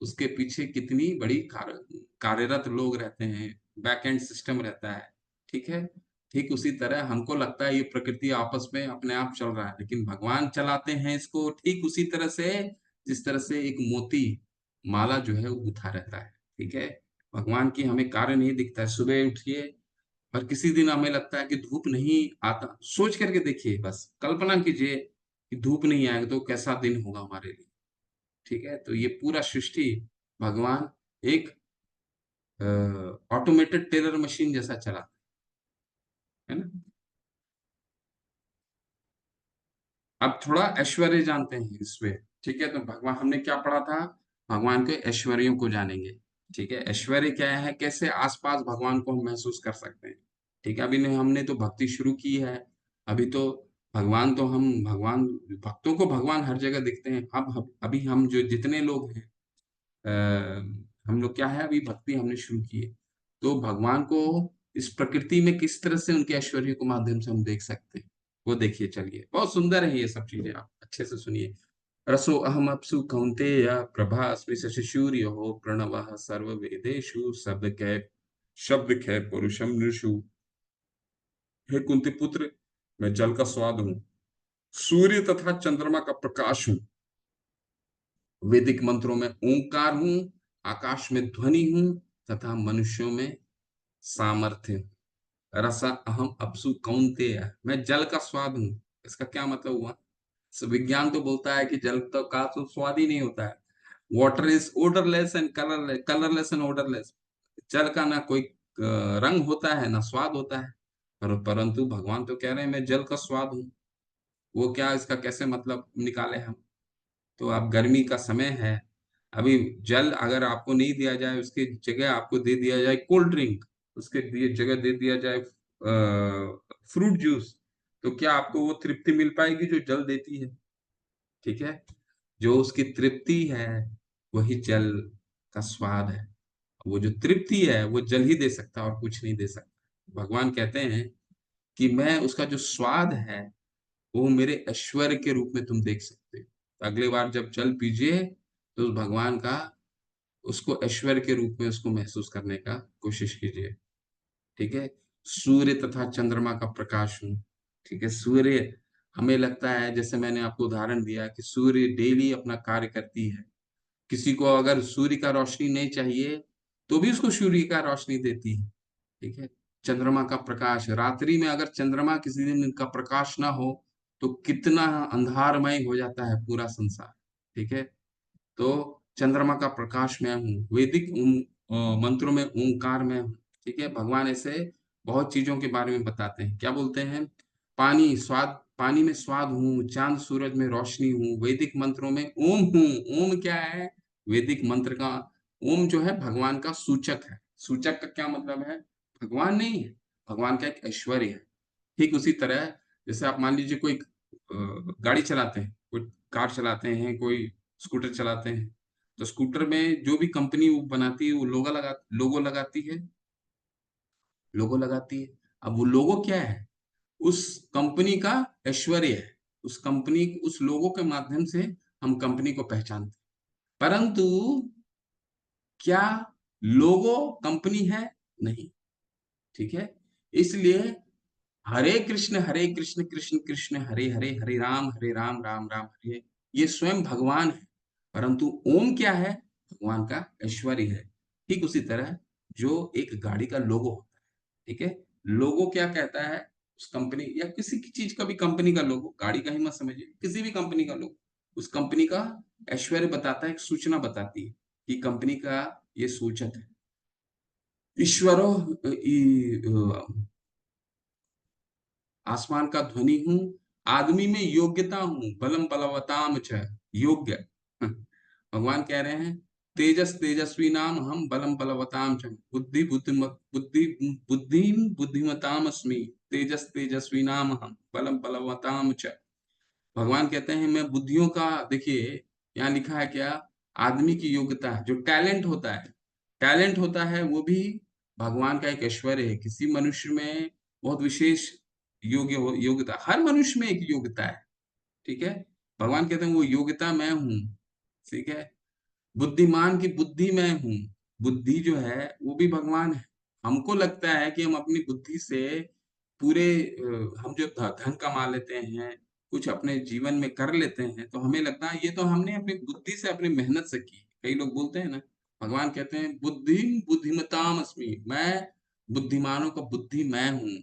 उसके पीछे कितनी बड़ी कार्यरत लोग रहते हैं, बैक एंड सिस्टम रहता है, ठीक है। ठीक उसी तरह हमको लगता है ये प्रकृति आपस में अपने आप चल रहा है, लेकिन भगवान चलाते हैं इसको ठीक उसी तरह से जिस तरह से एक मोती माला जो है वो गुथा रहता है, ठीक है। भगवान की हमें कार्य नहीं दिखता है, सुबह उठिए और किसी दिन हमें लगता है कि धूप नहीं आता, सोच करके देखिए, बस कल्पना कीजिए कि धूप नहीं आएगा तो कैसा दिन होगा हमारे लिए, ठीक है। तो ये पूरा सृष्टि भगवान एक ऑटोमेटेड टेलर मशीन जैसा चला है ना। अब थोड़ा ऐश्वर्य जानते हैं इसमें, ठीक है। तो भगवान हमने क्या पढ़ा था, भगवान के ऐश्वर्यों को जानेंगे, ठीक है। ऐश्वर्य क्या है, कैसे आसपास भगवान को हम महसूस कर सकते हैं, ठीक है। अभी ने हमने तो भक्ति शुरू की है, अभी तो भगवान तो हम भगवान भक्तों को भगवान हर जगह दिखते हैं। अब अभी हम जो जितने लोग हैं, हम लोग क्या है अभी भक्ति हमने शुरू की है, तो भगवान को इस प्रकृति में किस तरह से उनके ऐश्वर्य के माध्यम से हम देख सकते हैं, वो देखिए, चलिए बहुत सुंदर है ये सब चीजें, आप अच्छे से सुनिए। रसो अहम अपसु कौन्तेय प्रभास्मि शशिसूर्य हो प्रणवः सर्व वेदेषु शब्द कै पुरुषम नृषु। हे कुंती पुत्र, मैं जल का स्वाद हूँ, सूर्य तथा चंद्रमा का प्रकाश हूँ, वैदिक मंत्रों में ओंकार हूँ, आकाश में ध्वनि हूँ, तथा मनुष्यों में सामर्थ्य हूँ। रसा अहम अपसु कौन्तेय, मैं जल का स्वाद हूँ। इसका क्या मतलब हुआ, विज्ञान तो बोलता है कि जल तो का तो स्वाद ही नहीं होता है, water is odourless and colourless and odourless. जल का ना कोई रंग होता है ना स्वाद होता है, परंतु भगवान तो कह रहे हैं मैं जल का स्वाद हूँ। वो क्या, इसका कैसे मतलब निकाले हम। तो अब गर्मी का समय है, अभी जल अगर आपको नहीं दिया जाए, उसकी जगह आपको दे दिया जाए कोल्ड ड्रिंक, उसके दिए जगह दे दिया जाए फ्रूट जूस, तो क्या आपको वो तृप्ति मिल पाएगी जो जल देती है? ठीक है, जो उसकी तृप्ति है वही जल का स्वाद है। वो जो तृप्ति है वो जल ही दे सकता है और कुछ नहीं दे सकता। भगवान कहते हैं कि मैं उसका जो स्वाद है वो मेरे ऐश्वर्य के रूप में तुम देख सकते हो। तो अगली बार जब जल पीजिए तो उस भगवान का, उसको ऐश्वर्य के रूप में उसको महसूस करने का कोशिश कीजिए। ठीक है, सूर्य तथा चंद्रमा का प्रकाश हूँ। ठीक है, सूर्य, हमें लगता है, जैसे मैंने आपको उदाहरण दिया कि सूर्य डेली अपना कार्य करती है, किसी को अगर सूर्य का रोशनी नहीं चाहिए तो भी उसको सूर्य का रोशनी देती है। ठीक है, चंद्रमा का प्रकाश, रात्रि में अगर चंद्रमा किसी दिन का प्रकाश ना हो तो कितना अंधारमय हो जाता है पूरा संसार। ठीक है, तो चंद्रमा का प्रकाश मैं हूँ, वैदिक मंत्रों में ओंकार में हूँ। ठीक है, भगवान ऐसे बहुत चीजों के बारे में बताते हैं। क्या बोलते हैं? पानी स्वाद, पानी में स्वाद हूँ, चांद सूरज में रोशनी हूँ, वैदिक मंत्रों में ओम हूँ। ओम क्या है? वैदिक मंत्र का ओम जो है भगवान का सूचक है। सूचक का क्या मतलब है? भगवान नहीं है, भगवान का एक ऐश्वर्य है। ठीक उसी तरह जैसे आप मान लीजिए कोई गाड़ी चलाते हैं, कोई कार चलाते हैं, कोई स्कूटर चलाते हैं, तो स्कूटर में जो भी कंपनी वो बनाती है वो लोगो लगाती है, लोगो लगाती है। अब वो लोगो क्या है? उस कंपनी का ऐश्वर्य है। उस कंपनी, उस लोगो के माध्यम से हम कंपनी को पहचानते हैं। परंतु क्या लोगो कंपनी है? नहीं। ठीक है, इसलिए हरे कृष्ण कृष्ण कृष्ण हरे हरे, हरे राम राम राम हरे, ये स्वयं भगवान है। परंतु ओम क्या है? भगवान का ऐश्वर्य है। ठीक उसी तरह जो एक गाड़ी का लोगो होता है, ठीक है, लोगो क्या कहता है? उस कंपनी या किसी की चीज का भी कंपनी का लोगो, गाड़ी का ही मत समझिए, किसी भी कंपनी का लोगो उस कंपनी का ऐश्वर्य बताता है, एक सूचना बताती है कि कंपनी का ये सूचक है। ईश्वरो आसमान का ध्वनि हूँ, आदमी में योग्यता हूँ, बलम बलवताम च, योग्य। भगवान कह रहे हैं तेजस तेजस्वी नाम हम, बलम बलवताम च, बुद्धि बुद्धिमताम अस्मि, तेजस तेजस्वी नाम हम, बलम बलवताम च। भगवान कहते हैं मैं बुद्धियों का, देखिए यहाँ लिखा है क्या? आदमी की योग्यता है, जो टैलेंट होता है, टैलेंट होता है वो भी भगवान का एक ऐश्वर्य है। किसी मनुष्य में बहुत विशेष योग्यता, हर मनुष्य में एक योग्यता है। ठीक है, भगवान कहते हैं वो योग्यता मैं हूँ। ठीक है, बुद्धिमान की बुद्धि मैं हूँ, बुद्धि जो है वो भी भगवान है। हमको लगता है कि हम अपनी बुद्धि से पूरे हम जो धन कमा लेते हैं, कुछ अपने जीवन में कर लेते हैं, तो हमें लगता है ये तो हमने अपनी बुद्धि से, अपनी मेहनत से की। कई लोग बोलते हैं ना, भगवान कहते हैं बुद्धि बुद्धिमताम अस्मि, मैं बुद्धिमानों का बुद्धि मैं हूँ।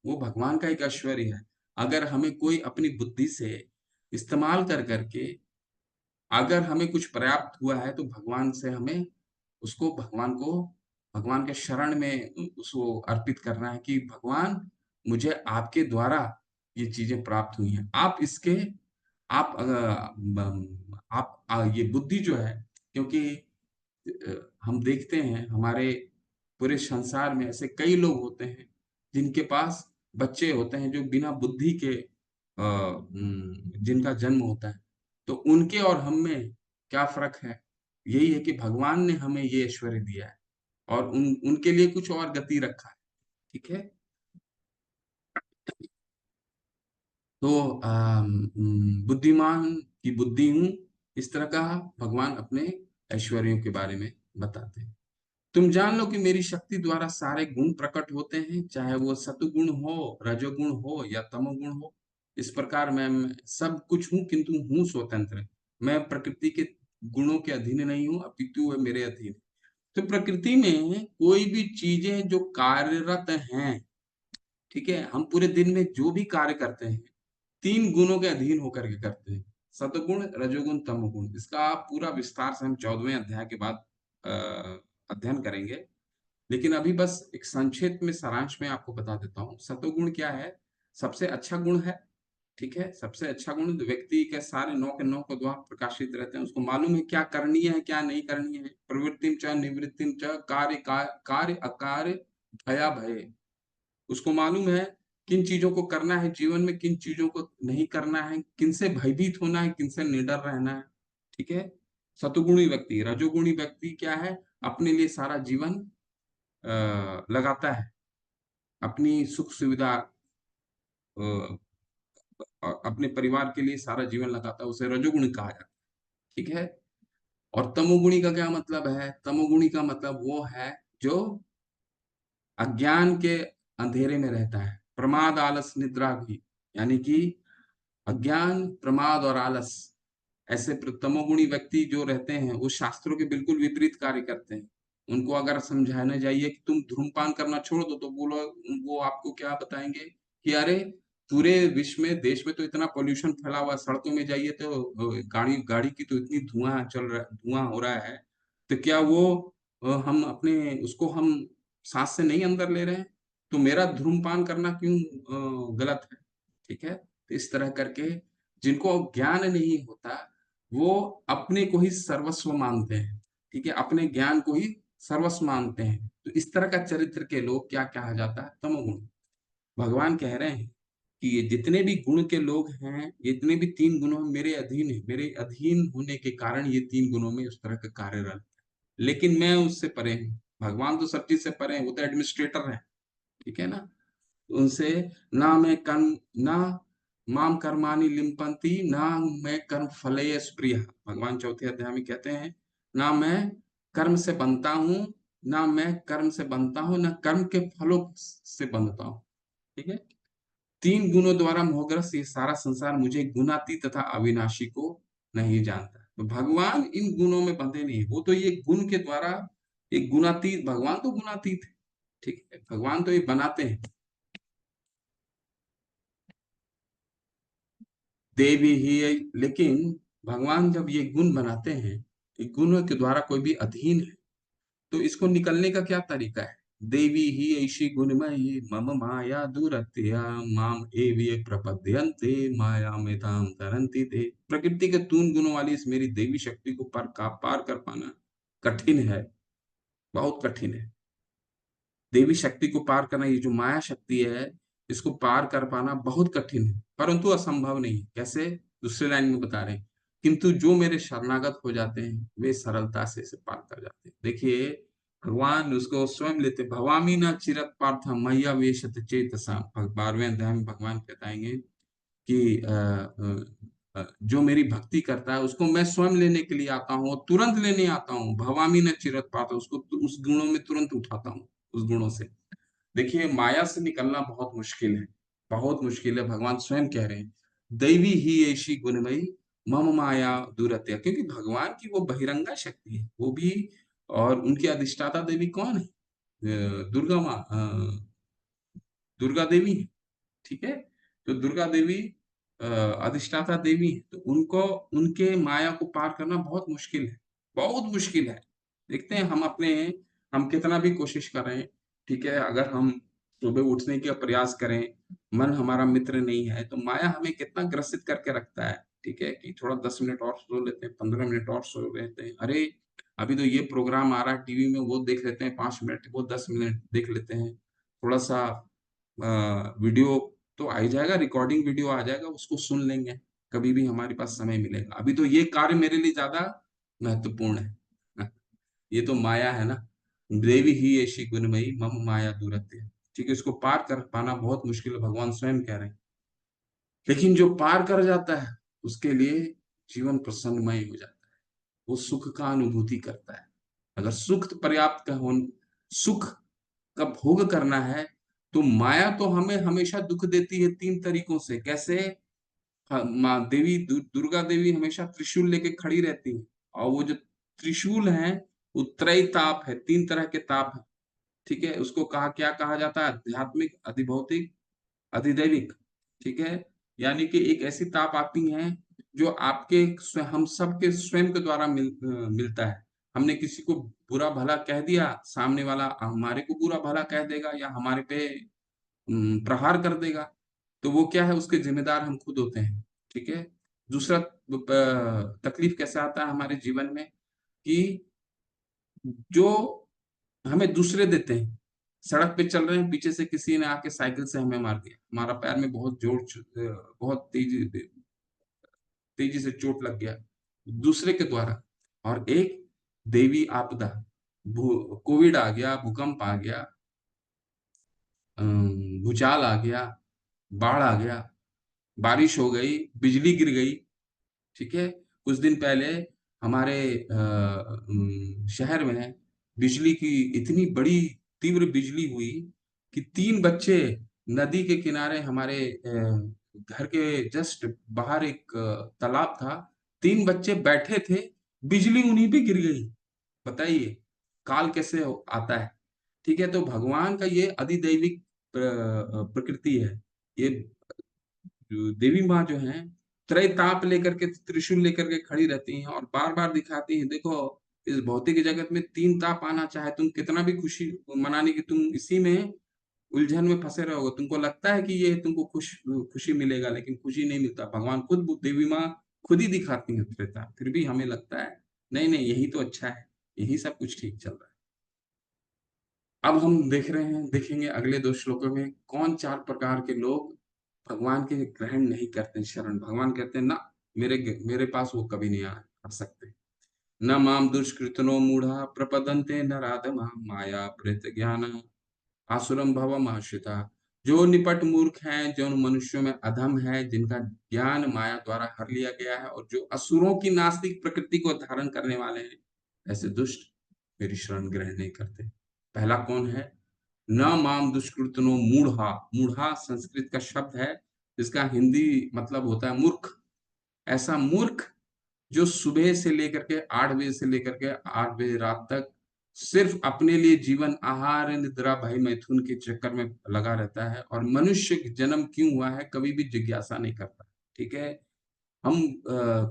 वो भगवान का एक ऐश्वर्य है। अगर हमें कोई अपनी बुद्धि से इस्तेमाल कर करके, अगर हमें कुछ प्राप्त हुआ है तो भगवान से हमें उसको, भगवान को, भगवान के शरण में उसको अर्पित करना है कि भगवान मुझे आपके द्वारा ये चीजें प्राप्त हुई हैं। आप इसके, आप ये बुद्धि जो है, क्योंकि हम देखते हैं हमारे पूरे संसार में ऐसे कई लोग होते हैं जिनके पास बच्चे होते हैं जो बिना बुद्धि के जिनका जन्म होता है। तो उनके और हम में क्या फर्क है? यही है कि भगवान ने हमें ये ऐश्वर्य दिया है और उनके लिए कुछ और गति रखा है। ठीक है, तो बुद्धिमान की बुद्धि हूँ, इस तरह का भगवान अपने ऐश्वर्यों के बारे में बताते हैं। तुम जान लो कि मेरी शक्ति द्वारा सारे गुण प्रकट होते हैं, चाहे वो सतुगुण हो, रजोगुण हो या तमोगुण हो। इस प्रकार मैं सब कुछ हूँ किंतु हूँ स्वतंत्र। मैं प्रकृति के गुणों के अधीन नहीं हूँ, अपितु वह मेरे अधीन है। तो प्रकृति में कोई भी चीजें जो कार्यरत हैं, ठीक है, हम पूरे दिन में जो भी कार्य करते हैं तीन गुणों के अधीन होकर के करते हैं, सतगुण रजोगुण तमोगुण। इसका आप पूरा विस्तार से हम 14वें अध्याय के बाद अध्ययन करेंगे। लेकिन अभी बस एक संक्षेप में सारांश में आपको बता देता हूँ। सतोगुण क्या है? सबसे अच्छा गुण है, ठीक है, सबसे अच्छा गुण व्यक्ति के सारे 9 के 9 को द्वार प्रकाशित रहते हैं, उसको मालूम है क्या करनीय है क्या नहीं करनी है, प्रवृत्तिम च निवृत्तिम च कार्य अकार्य भया भय। उसको मालूम है किन चीजों को करना है जीवन में, किन चीजों को नहीं करना है, किन से भयभीत होना है, किन से निडर रहना है। ठीक है। सतुगुणी व्यक्ति, रजोगुणी व्यक्ति क्या है, अपने लिए सारा जीवन लगाता है, अपनी सुख सुविधा अ, अपने परिवार के लिए सारा जीवन लगाता है, उसे रजोगुणी कहा जाता है। ठीक है। और तमोगुणी का क्या मतलब है, तमोगुणी का मतलब वो है जो अज्ञान के अंधेरे में रहता है, प्रमाद आलस निद्रा भी, यानी कि अज्ञान प्रमाद और आलस, ऐसे तमोगुणी व्यक्ति जो रहते हैं वो शास्त्रों के बिल्कुल विपरीत कार्य करते हैं। उनको अगर समझाना जाइए कि तुम धूम्रपान करना छोड़ दो, तो बोलो, वो आपको क्या बताएंगे कि अरे पूरे विश्व में, देश में तो इतना पोल्यूशन फैला हुआ है, सड़कों में जाइए तो गाड़ी गाड़ी की तो इतनी धुआं हो रहा है, तो क्या वो हम अपने उसको हम सांस से नहीं अंदर ले रहे हैं, तो मेरा धूम्रपान करना क्यों गलत है। ठीक है। तो इस तरह करके जिनको ज्ञान नहीं होता वो अपने को ही सर्वस्व मानते हैं। ठीक है, अपने ज्ञान को ही सर्वस्व मानते हैं, तो इस तरह का चरित्र के लोग क्या कहा जाता है, तमोगुण। भगवान कह रहे हैं कि ये जितने भी गुण के लोग हैं, ये जितने भी 3 गुणों में मेरे अधीन है, मेरे अधीन होने के कारण ये 3 गुणों में उस तरह का कार्यरत है, लेकिन मैं उससे परे हूँ। भगवान तो सब चीज से परे हैं, वो तो एडमिनिस्ट्रेटर है। ठीक है ना। उनसे ना मैं कर्म ना माम कर्माणि लिम्पन्ति ना मैं कर्म फलेय स्प्रिय। भगवान चौथे अध्याय में कहते हैं, ना मैं कर्म से बनता हूँ, ना मैं कर्म से बनता हूँ, ना कर्म के फलों से बनता हूँ। ठीक है। 3 गुणों द्वारा मोहग्रस्त ये सारा संसार मुझे गुणातीत तथा अविनाशी को नहीं जानता। तो भगवान इन गुणों में बंधे नहीं, वो तो ये गुण के द्वारा एक गुणातीत, भगवान तो गुणातीत है। ठीक है, भगवान तो ये बनाते हैं। देवी ही है, लेकिन भगवान जब ये गुण बनाते हैं, ये गुणों के द्वारा कोई भी अधीन है, तो इसको निकलने का क्या तरीका है। देवी ही ऐसी गुणमयी मम माया दुरत्या माम एवं प्रपद्यन्ते माया में ताम तरंती ते। प्रकृति के 3 गुणों वाली इस मेरी देवी शक्ति को पार कर पाना कठिन है, बहुत कठिन है। देवी शक्ति को पार करना, ये जो माया शक्ति है, इसको पार कर पाना बहुत कठिन है, परंतु असंभव नहीं। कैसे, दूसरे लाइन में बता रहे हैं, किंतु जो मेरे शरणागत हो जाते हैं वे सरलता से इसे पार कर जाते हैं। देखिए, भगवान उसको स्वयं लेते, भवामी न चिरत पार्थ मैया वेशत चेतसा। 12वें अध्याय में भगवान बताएंगे कि जो मेरी भक्ति करता है उसको मैं स्वयं लेने के लिए आता हूँ, और तुरंत लेने आता हूँ। भवामी न चिरत पार्थ, उसको उस गुणों में तुरंत उठाता हूँ, उस गुणों से। देखिए, माया से निकलना बहुत मुश्किल है, बहुत मुश्किल है। भगवान स्वयं कह रहे हैं, दैवी ही ऐसी गुणमयी मम माया दुरत्या, क्योंकि भगवान की वो बहिरंगा शक्ति है वो भी। और उनकी अधिष्ठाता देवी कौन है, दुर्गा माँ, दुर्गा देवी है। ठीक है। तो दुर्गा देवी अधिष्ठाता देवी है, तो उनको, उनके माया को पार करना बहुत मुश्किल है, बहुत मुश्किल है। देखते हैं हम कितना भी कोशिश कर रहे हैं। ठीक है, अगर हम सुबह उठने का प्रयास करें, मन हमारा मित्र नहीं है, तो माया हमें कितना ग्रसित करके रखता है। ठीक है, कि थोड़ा 10 मिनट और सो लेते हैं, 15 मिनट और सो लेते हैं, अरे अभी तो ये प्रोग्राम आ रहा है टीवी में, वो देख लेते हैं 5 मिनट, वो 10 मिनट देख लेते हैं। थोड़ा सा वीडियो तो आ ही जाएगा, रिकॉर्डिंग वीडियो आ जाएगा, उसको सुन लेंगे कभी भी हमारे पास समय मिलेगा, अभी तो ये कार्य मेरे लिए ज्यादा महत्वपूर्ण है। ये तो माया है ना। देवी ही ऐसी गुणमयी मम माया दूरत्य। ठीक है, इसको पार कर पाना बहुत मुश्किल है, भगवान स्वयं कह रहे हैं। लेकिन जो पार कर जाता है उसके लिए जीवन प्रसन्नमय हो जाता है, वो सुख का अनुभूति करता है। अगर सुख पर्याप्त का हो, सुख का भोग करना है, तो माया तो हमें हमेशा दुख देती है 3 तरीकों से। कैसे, माँ देवी दुर्गा देवी हमेशा त्रिशूल लेके खड़ी रहती है, और वो जो त्रिशूल है वो त्रय ताप है, 3 तरह के ताप है। ठीक है, उसको क्या कहा जाता है, आध्यात्मिक, अधिभौतिक, अधिदैविक। ठीक है, यानी कि एक ऐसी ताप आती है जो आपके हम सबके स्वयं के द्वारा मिलता है। हमने किसी को बुरा भला कह दिया, सामने वाला हमारे को बुरा भला कह देगा या हमारे पे प्रहार कर देगा। तो वो क्या है, उसके जिम्मेदार हम खुद होते हैं। ठीक है। दूसरा तकलीफ कैसे आता है हमारे जीवन में कि जो हमें दूसरे देते हैं, सड़क पे चल रहे हैं, पीछे से किसी ने आके साइकिल से हमें मार दिया, हमारा पैर में बहुत तेजी से चोट लग गया दूसरे के द्वारा। और एक दैवी आपदा, कोविड आ गया, भूकंप आ गया, भूचाल आ गया, बाढ़ आ गया, बारिश हो गई, बिजली गिर गई। ठीक है। कुछ दिन पहले हमारे शहर में बिजली की इतनी बड़ी तीव्र बिजली हुई कि 3 बच्चे नदी के किनारे, हमारे घर के जस्ट बाहर एक तालाब था, 3 बच्चे बैठे थे, बिजली उन्हीं पे गिर गई। बताइए काल कैसे आता है। ठीक है। तो भगवान का ये अधिदैविक प्रकृति है। ये जो देवी माँ जो है, त्रैताप लेकर के, त्रिशूल लेकर के खड़ी रहती हैं और बार बार दिखाती हैं, देखो इस भौतिक जगत में 3 ताप आना, चाहे तुम कितना भी खुशी मनाने की, तुम इसी में उलझन में फंसे रहोगे। तुमको लगता है कि ये तुमको खुशी मिलेगा, लेकिन खुशी नहीं मिलता। भगवान खुद, देवी माँ खुद ही दिखाती है त्रेता, फिर भी हमें लगता है नहीं नहीं यही तो अच्छा है, यही सब कुछ ठीक चल रहा है। अब हम देखेंगे अगले 2 श्लोकों में कौन 4 प्रकार के लोग भगवान के ग्रहण नहीं करते शरण। भगवान कहते हैं ना, मेरे पास वो कभी नहीं आ सकते। न माम दुष्कृतनो मूढ़ा प्रपदन्ते न राधमा माया प्रेत ज्ञान आसुरम भवम आश्रिता। जो निपट मूर्ख हैं, जो मनुष्यों में अधम है, जिनका ज्ञान माया द्वारा हर लिया गया है, और जो असुरों की नास्तिक प्रकृति को धारण करने वाले हैं, ऐसे दुष्ट मेरी शरण ग्रहण नहीं करते। पहला कौन है? न माम दुष्कृतनो मूढ़ा। मूढ़ा संस्कृत का शब्द है, जिसका हिंदी मतलब होता है मूर्ख। ऐसा मूर्ख जो सुबह से लेकर के 8 बजे से लेकर के 8 बजे रात तक सिर्फ अपने लिए जीवन, आहार, निद्रा, भय, मैथुन के चक्कर में लगा रहता है, और मनुष्य जन्म क्यों हुआ है कभी भी जिज्ञासा नहीं करता। ठीक है। हम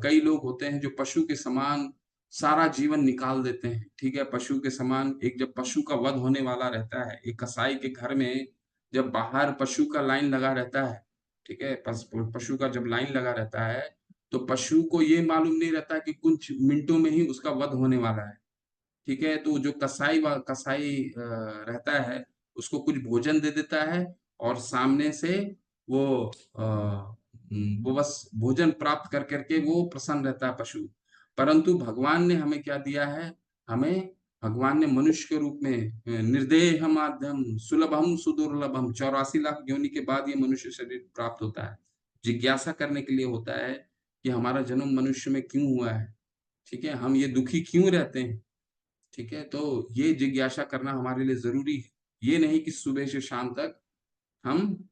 कई लोग होते हैं जो पशु के समान सारा जीवन निकाल देते हैं। ठीक है। पशु के समान, एक जब पशु का वध होने वाला रहता है, एक कसाई के घर में जब बाहर पशु का लाइन लगा रहता है, ठीक है, पशु का जब लाइन लगा रहता है, तो पशु को ये मालूम नहीं रहता कि कुछ मिनटों में ही उसका वध होने वाला है। ठीक है। तो जो कसाई रहता है, उसको कुछ भोजन दे देता है, और सामने से वो वो बस भोजन प्राप्त कर करके वो प्रसन्न रहता है पशु। परंतु भगवान ने हमें क्या दिया है? हमें भगवान ने मनुष्य के रूप में निर्देह माध्यम सुलभम सुदुर्लभम, 84 लाख योनि के बाद ये मनुष्य शरीर प्राप्त होता है। जिज्ञासा करने के लिए होता है कि हमारा जन्म मनुष्य में क्यों हुआ है। ठीक है। हम ये दुखी क्यों रहते हैं। ठीक है। तो ये जिज्ञासा करना हमारे लिए जरूरी है। ये नहीं कि सुबह से शाम तक हम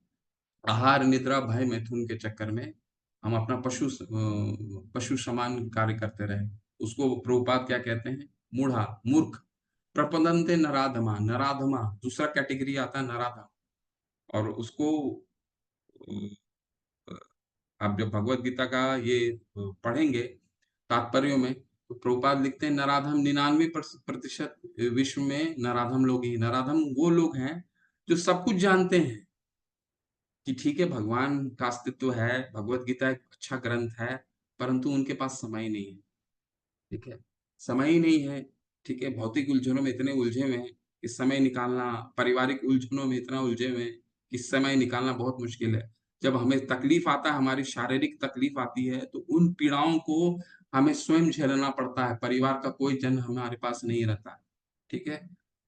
आहार, निद्रा, भय, मैथुन के चक्कर में हम अपना पशु समान कार्य करते रहे। उसको प्रभुपाद क्या कहते हैं? मूढ़ा, मूर्ख। प्रपदन्ते नराधमा। नराधमा दूसरा कैटेगरी आता है, नराधम। और उसको आप जब भगवत गीता का ये पढ़ेंगे तात्पर्यों में, तो प्रभुपाद लिखते हैं नराधम 99% विश्व में नराधम लोग ही। नराधम वो लोग हैं जो सब कुछ जानते हैं कि ठीक है भगवान का अस्तित्व है, भगवत गीता एक अच्छा ग्रंथ है, परंतु उनके पास समय नहीं है। ठीक है। समय ही नहीं है। ठीक है। भौतिक उलझनों में इतने उलझे हुए हैं कि समय निकालना, पारिवारिक उलझनों में इतना उलझे हुए हैं कि समय निकालना बहुत मुश्किल है। जब हमें तकलीफ आता है, हमारी शारीरिक तकलीफ आती है, तो उन पीड़ाओं को हमें स्वयं झेलना पड़ता है। परिवार का कोई जन हमारे पास नहीं रहता है। ठीक है।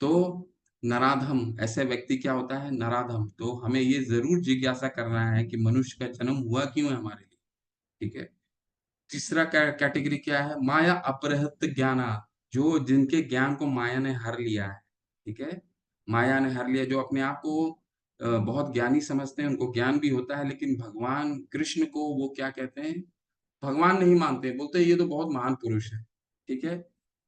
तो नराधम ऐसे व्यक्ति क्या होता है? नराधम। तो हमें ये जरूर जिज्ञासा करना है कि मनुष्य का जन्म हुआ क्यों है हमारे लिए। ठीक है। तीसरा कैटेगरी क्या है? माया अपहृत ज्ञाना। जो जिनके ज्ञान को माया ने हर लिया है। ठीक है। माया ने हर लिया, जो अपने आप को बहुत ज्ञानी समझते हैं, उनको ज्ञान भी होता है, लेकिन भगवान कृष्ण को वो क्या कहते हैं? भगवान नहीं मानते, बोलते हैं ये तो बहुत महान पुरुष है। ठीक है।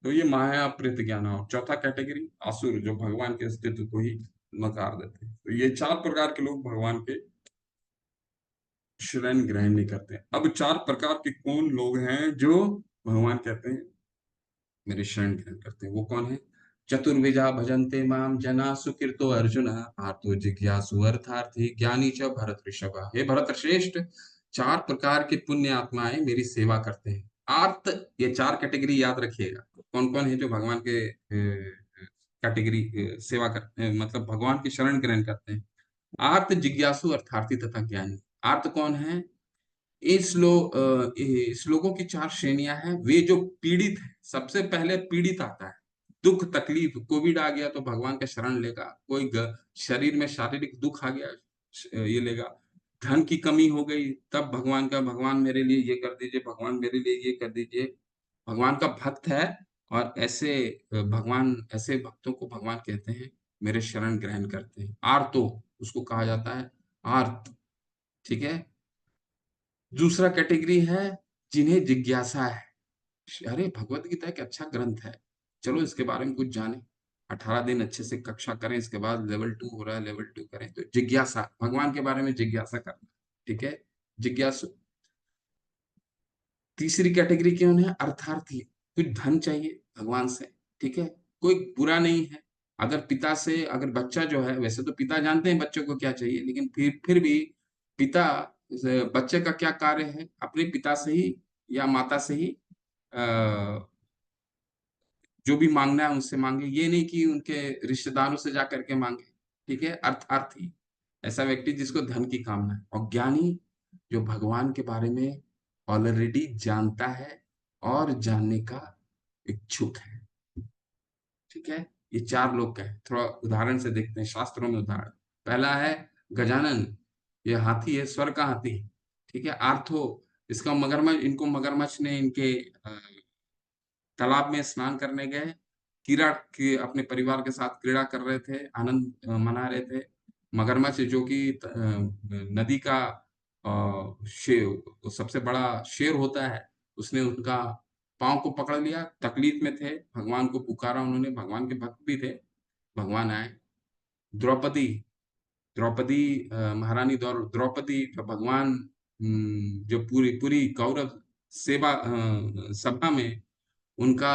तो ये माया अपहृत ज्ञान। और चौथा कैटेगरी असुर, जो भगवान के अस्तित्व को ही नकार देते हैं। तो ये 4 प्रकार के लोग भगवान के शरण ग्रहण नहीं करते। अब 4 प्रकार के कौन लोग हैं जो भगवान कहते हैं मेरे शरण ग्रहण करते हैं? वो कौन है? चतुर्विधा भजन्ते माम जना सुकृतो अर्जुन आर्तो जिज्ञासु अर्थार्थी ज्ञानी च भरत ऋषभ। हे भरत श्रेष्ठ, चार प्रकार के पुण्य आत्माएं मेरी सेवा करते हैं। आर्त, ये चार कैटेगरी याद रखिएगा, कौन कौन है जो भगवान के कैटेगरी सेवा करते हैं, मतलब भगवान की शरण ग्रहण करते हैं। आर्त, जिज्ञासु, अर्थार्थी तथा ज्ञानी। आर्त कौन है? श्लोकों की चार श्रेणियां हैं। वे जो पीड़ित है, सबसे पहले पीड़ित आता है, दुख तकलीफ, कोविड आ गया तो भगवान का शरण लेगा। कोई शरीर में शारीरिक दुख आ गया, ये लेगा। धन की कमी हो गई, तब भगवान का, भगवान मेरे लिए ये कर दीजिए, भगवान मेरे लिए ये कर दीजिए। भगवान का भक्त है, और ऐसे भगवान, ऐसे भक्तों को भगवान कहते हैं मेरे शरण ग्रहण करते हैं। आर्तो उसको कहा जाता है, आर्त। ठीक है। दूसरा कैटेगरी है जिन्हें जिज्ञासा है। अरे भगवत गीता एक अच्छा ग्रंथ है, चलो इसके बारे में कुछ जाने। 18 दिन अच्छे से कक्षा करें, इसके बाद लेवल 2 हो रहा है, लेवल 2 करें। तो जिज्ञासा, भगवान के बारे में जिज्ञासा करना। ठीक है, जिज्ञासु। तीसरी कैटेगरी कौन है? अर्थार्थी। कुछ धन चाहिए भगवान से। ठीक है, कोई बुरा नहीं है। अगर पिता से, अगर बच्चा जो है, वैसे तो पिता जानते हैं बच्चों को क्या चाहिए, लेकिन फिर भी पिता, बच्चे का क्या कार्य है, अपने पिता से ही या माता से ही जो भी मांगना है उनसे मांगे, ये नहीं कि उनके रिश्तेदारों से जा करके मांगे। ठीक है, अर्थार्थी ऐसा व्यक्ति जिसको धन की कामना है। और ज्ञानी, जो भगवान के बारे में ऑलरेडी जानता है और जानने का इच्छुक है। ठीक है, ये चार लोग का है। थोड़ा उदाहरण से देखते हैं, शास्त्रों में उदाहरण। पहला है गजानन, ये हाथी है, स्वर्ग का हाथी। ठीक है। आर्थो, इसका मगरमच्छ, इनको मगरमच्छ ने इनके तालाब में स्नान करने गए, कीड़ा के अपने परिवार के साथ क्रीड़ा कर रहे थे, आनंद मना रहे थे। मगरमच्छ जो कि नदी का शेर, सबसे बड़ा शेर होता है, उसने उनका पाँव को पकड़ लिया। तकलीफ में थे, भगवान को पुकारा उन्होंने, भगवान के भक्त भी थे, भगवान आए। द्रौपदी, द्रौपदी महारानी द्रौपदी, जो भगवान जो पूरी पूरी कौरव सेवा सभा में उनका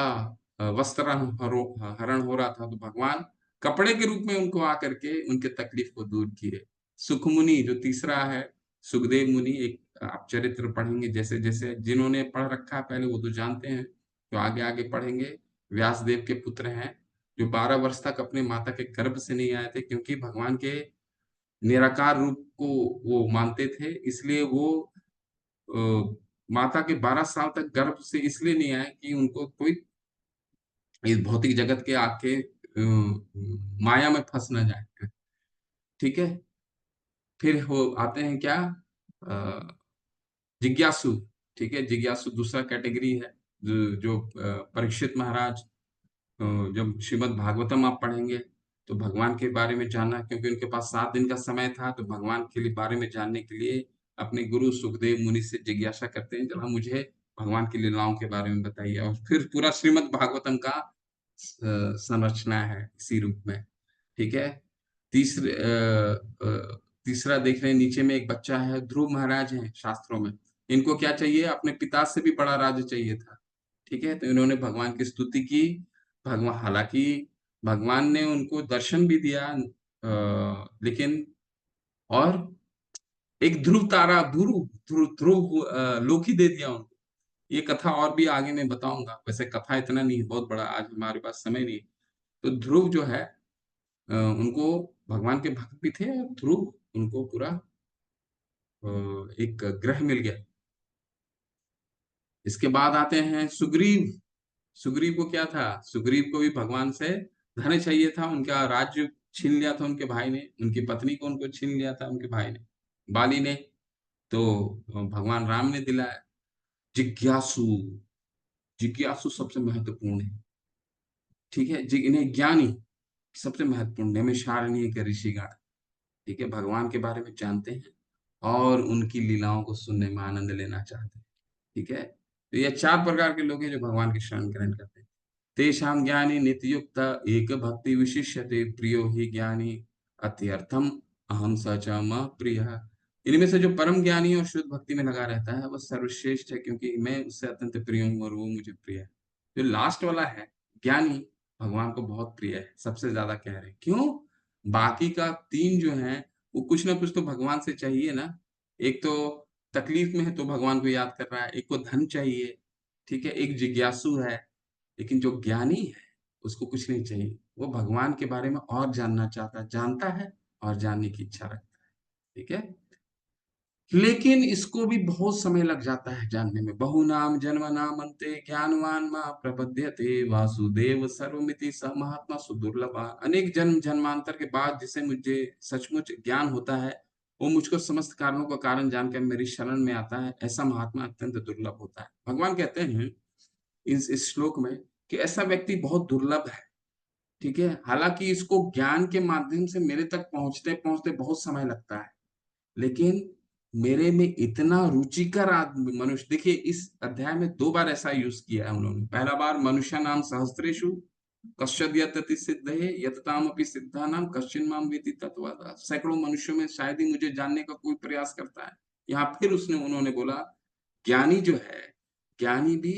वस्त्र हरण हो रहा था, तो भगवान कपड़े के रूप में उनको आकर के उनके तकलीफ को दूर किए। सुख मुनि जो तीसरा है, सुखदेव मुनि, एक आप चरित्र पढ़ेंगे, जैसे जैसे जिन्होंने पढ़ रखा है पहले वो तो जानते हैं, तो आगे आगे पढ़ेंगे। व्यासदेव के पुत्र हैं, जो 12 वर्ष तक अपने माता के गर्भ से नहीं आए थे, क्योंकि भगवान के निराकार रूप को वो मानते थे, इसलिए वो अ, माता के 12 साल तक गर्भ से इसलिए नहीं आए कि उनको कोई इस भौतिक जगत के आके माया में फंस ना जाए। ठीक है। फिर हो आते हैं क्या, जिज्ञासु। ठीक है, जिज्ञासु दूसरा कैटेगरी है, जो परीक्षित महाराज, जब श्रीमद् भागवतम आप पढ़ेंगे तो भगवान के बारे में जानना, क्योंकि उनके पास 7 दिन का समय था, तो भगवान के लिए बारे में जानने के लिए अपने गुरु सुखदेव मुनि से जिज्ञासा करते हैं, जरा मुझे भगवान की लीलाओं के बारे में बताइए। और फिर पूरा श्रीमद् भागवतम का संरचना है इसी रूप में। ठीक है। तीसरे तीसरा देख रहे हैं, नीचे में एक बच्चा है, ध्रुव महाराज हैं शास्त्रों में। इनको क्या चाहिए? अपने पिता से भी बड़ा राज्य चाहिए था। ठीक है, तो इन्होंने भगवान की स्तुति की। भगवान, हालांकि भगवान ने उनको दर्शन भी दिया, लेकिन, और एक ध्रुव तारा, ध्रुव ध्रुव ध्रुव लोक ही दे दिया उनको। ये कथा और भी आगे मैं बताऊंगा, वैसे कथा इतना नहीं है, बहुत बड़ा, आज हमारे पास समय नहीं। तो ध्रुव जो है, उनको भगवान के भक्त भी थे, और ध्रुव उनको पूरा एक ग्रह मिल गया। इसके बाद आते हैं सुग्रीव। सुग्रीव को क्या था? सुग्रीव को भी भगवान से धन चाहिए था, उनका राज्य छीन लिया था उनके भाई ने, उनकी पत्नी को उनको छीन लिया था उनके भाई ने, बाली ने। तो भगवान राम ने दिलाया। जिज्ञासु, जिज्ञासु सबसे महत्वपूर्ण है। ठीक है, इन्हें ज्ञानी सबसे महत्वपूर्ण, नैमिषारण्य के ऋषिगण। ठीक है, भगवान के बारे में जानते हैं और उनकी लीलाओं को सुनने में आनंद लेना चाहते हैं। ठीक है, तो ये चार प्रकार के लोग हैं जो भगवान की शरण ग्रहण करते हैं। तेषां ज्ञानी नित्ययुक्त एक भक्ति विशिष्यते प्रियो ही ज्ञानी अत्यर्थम अहम स च म प्रिय। इनमें से जो परम ज्ञानी और शुद्ध भक्ति में लगा रहता है वो सर्वश्रेष्ठ है, क्योंकि मैं उससे अत्यंत प्रिय हूँ और वो मुझे प्रिय है। जो लास्ट वाला है ज्ञानी, भगवान को बहुत प्रिय है, सबसे ज्यादा कह रहे हैं। क्यों? बाकी का 3 जो हैं, वो कुछ ना कुछ तो भगवान से चाहिए ना। एक तो तकलीफ में है तो भगवान को याद कर रहा है, एक को धन चाहिए, ठीक है, एक जिज्ञासु है, लेकिन जो ज्ञानी है उसको कुछ नहीं चाहिए। वो भगवान के बारे में और जानना चाहता है, जानता है और जानने की इच्छा रखता है, ठीक है। लेकिन इसको भी बहुत समय लग जाता है जानने में। बहुनाम जन्मनाम अन्ते ज्ञानवान मां प्रपद्यते वासुदेव सर्वमिति स महात्मा सुदुर्लभ। अनेक जन्म जन्मांतर के बाद जिसे मुझे सचमुच ज्ञान होता है, वो मुझको समस्त कारणों का कारण जानकर मेरी शरण में आता है, ऐसा महात्मा अत्यंत दुर्लभ होता है। भगवान कहते हैं इस श्लोक में कि ऐसा व्यक्ति बहुत दुर्लभ है, ठीक है। हालांकि इसको ज्ञान के माध्यम से मेरे तक पहुंचते पहुंचते बहुत समय लगता है, लेकिन मेरे में इतना रुचिकर आदमी मनुष्य, देखिए इस अध्याय में 2 बार ऐसा यूज किया है उन्होंने। पहला बार मनुष्य नाम सहस्त्रेषु कश्चिद् यतति सिद्धये यततामपि सिद्धानाम कश्चिन् माम वेति तत्वतः। सैकड़ों मनुष्यों में शायद ही मुझे जानने का कोई प्रयास करता है। यहाँ फिर उन्होंने बोला ज्ञानी जो है, ज्ञानी भी